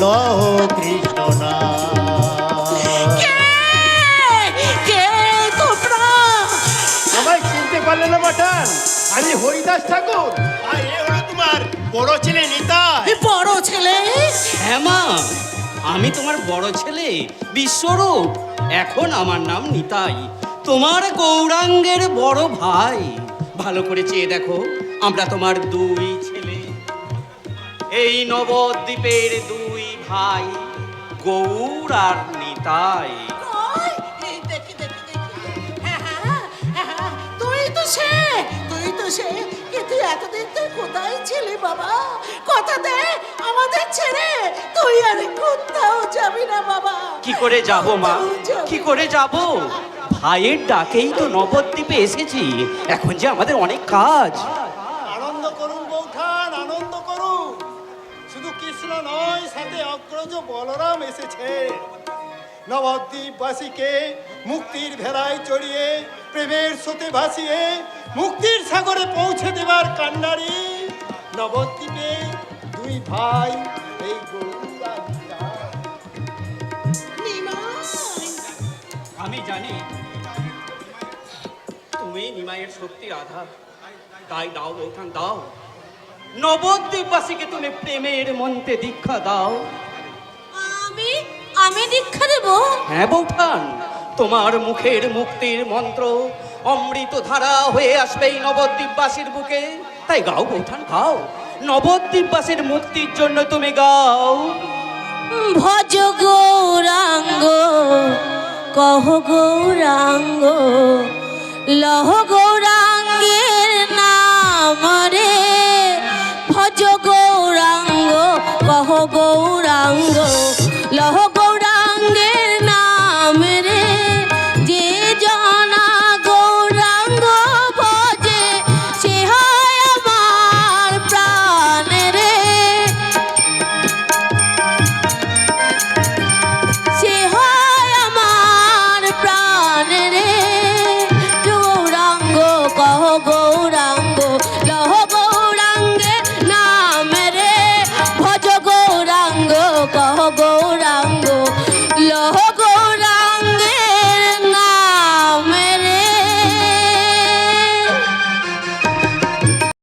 লহ কৃষ্ণ নাম কে তোমরা? আমায় চিনতে পারলে না বাটান? আমি হরিদাস ঠাকুর আর এ হলো তোমার বড় ছেলে নিতাই। এই বড় ছেলে? হ্যাঁ মা, আমি তোমার বড় ছেলে বিশ্বরূপ। এখন আমার নাম নিতাই, তোমার গৌরাঙ্গের বড় ভাই। ভালো করে চেয়ে দেখো, আমরা তোমার দুই ছেলে, এই নবদ্বীপের দুই ভাই, গৌর আর নিতাই। ওই, এই দেখি দেখি দেখি। হ্যাঁ, হ্যাঁ, হ্যাঁ, তুই তো সে, তুই তো সে। কিন্তু এতদিন তুই কোথায় ছিলি বাবা? কথা দে আমাদের ছেড়ে তুই আর কোথাও যাবি না বাবা। কি করে যাব মা, কি করে যাব? ভাইয়ের ডাকেই তো নবদ্বীপে এসেছি। এখন যে আমাদের অনেক কাজ। আনন্দ করুন বৌঠান, আনন্দ করুন। শুধু কৃষ্ণ নয়, সাথে অগ্রজ বলরাম এসেছে। নবদ্বীপবাসীকে মুক্তির ভেলায় চড়িয়ে, প্রেমের স্রোতে ভাসিয়ে মুক্তির সাগরে পৌঁছে দেবার কান্ডারি নবদ্বীপে দুই ভাই, এই গৌর আর নিতাই। আমি জানি তুমি নিমাইয়ের শক্তির আধার। তাই দাও বৌঠান, দাও। নবদ্বীপবাসীকে তুমি প্রেমের মন্ত্রে দীক্ষা দাও। আমি আমি দীক্ষা দেব? হ্যাঁ বৌঠান, তোমার মুখের মুক্তির মন্ত্র অমৃত ধারা হয়ে আসবে এই নবদ্বীপবাসীর বুকে। তাই গাও বৌঠান, গাও। নবদ্বীপবাসীর মুক্তির জন্য তুমি গাও। ভজ গৌরাঙ্গ কহ গৌরাঙ্গ লহ গৌরাঙ্গের নাম রে। ভজ গৌরাঙ্গ কহ গৌরাঙ্গ লহ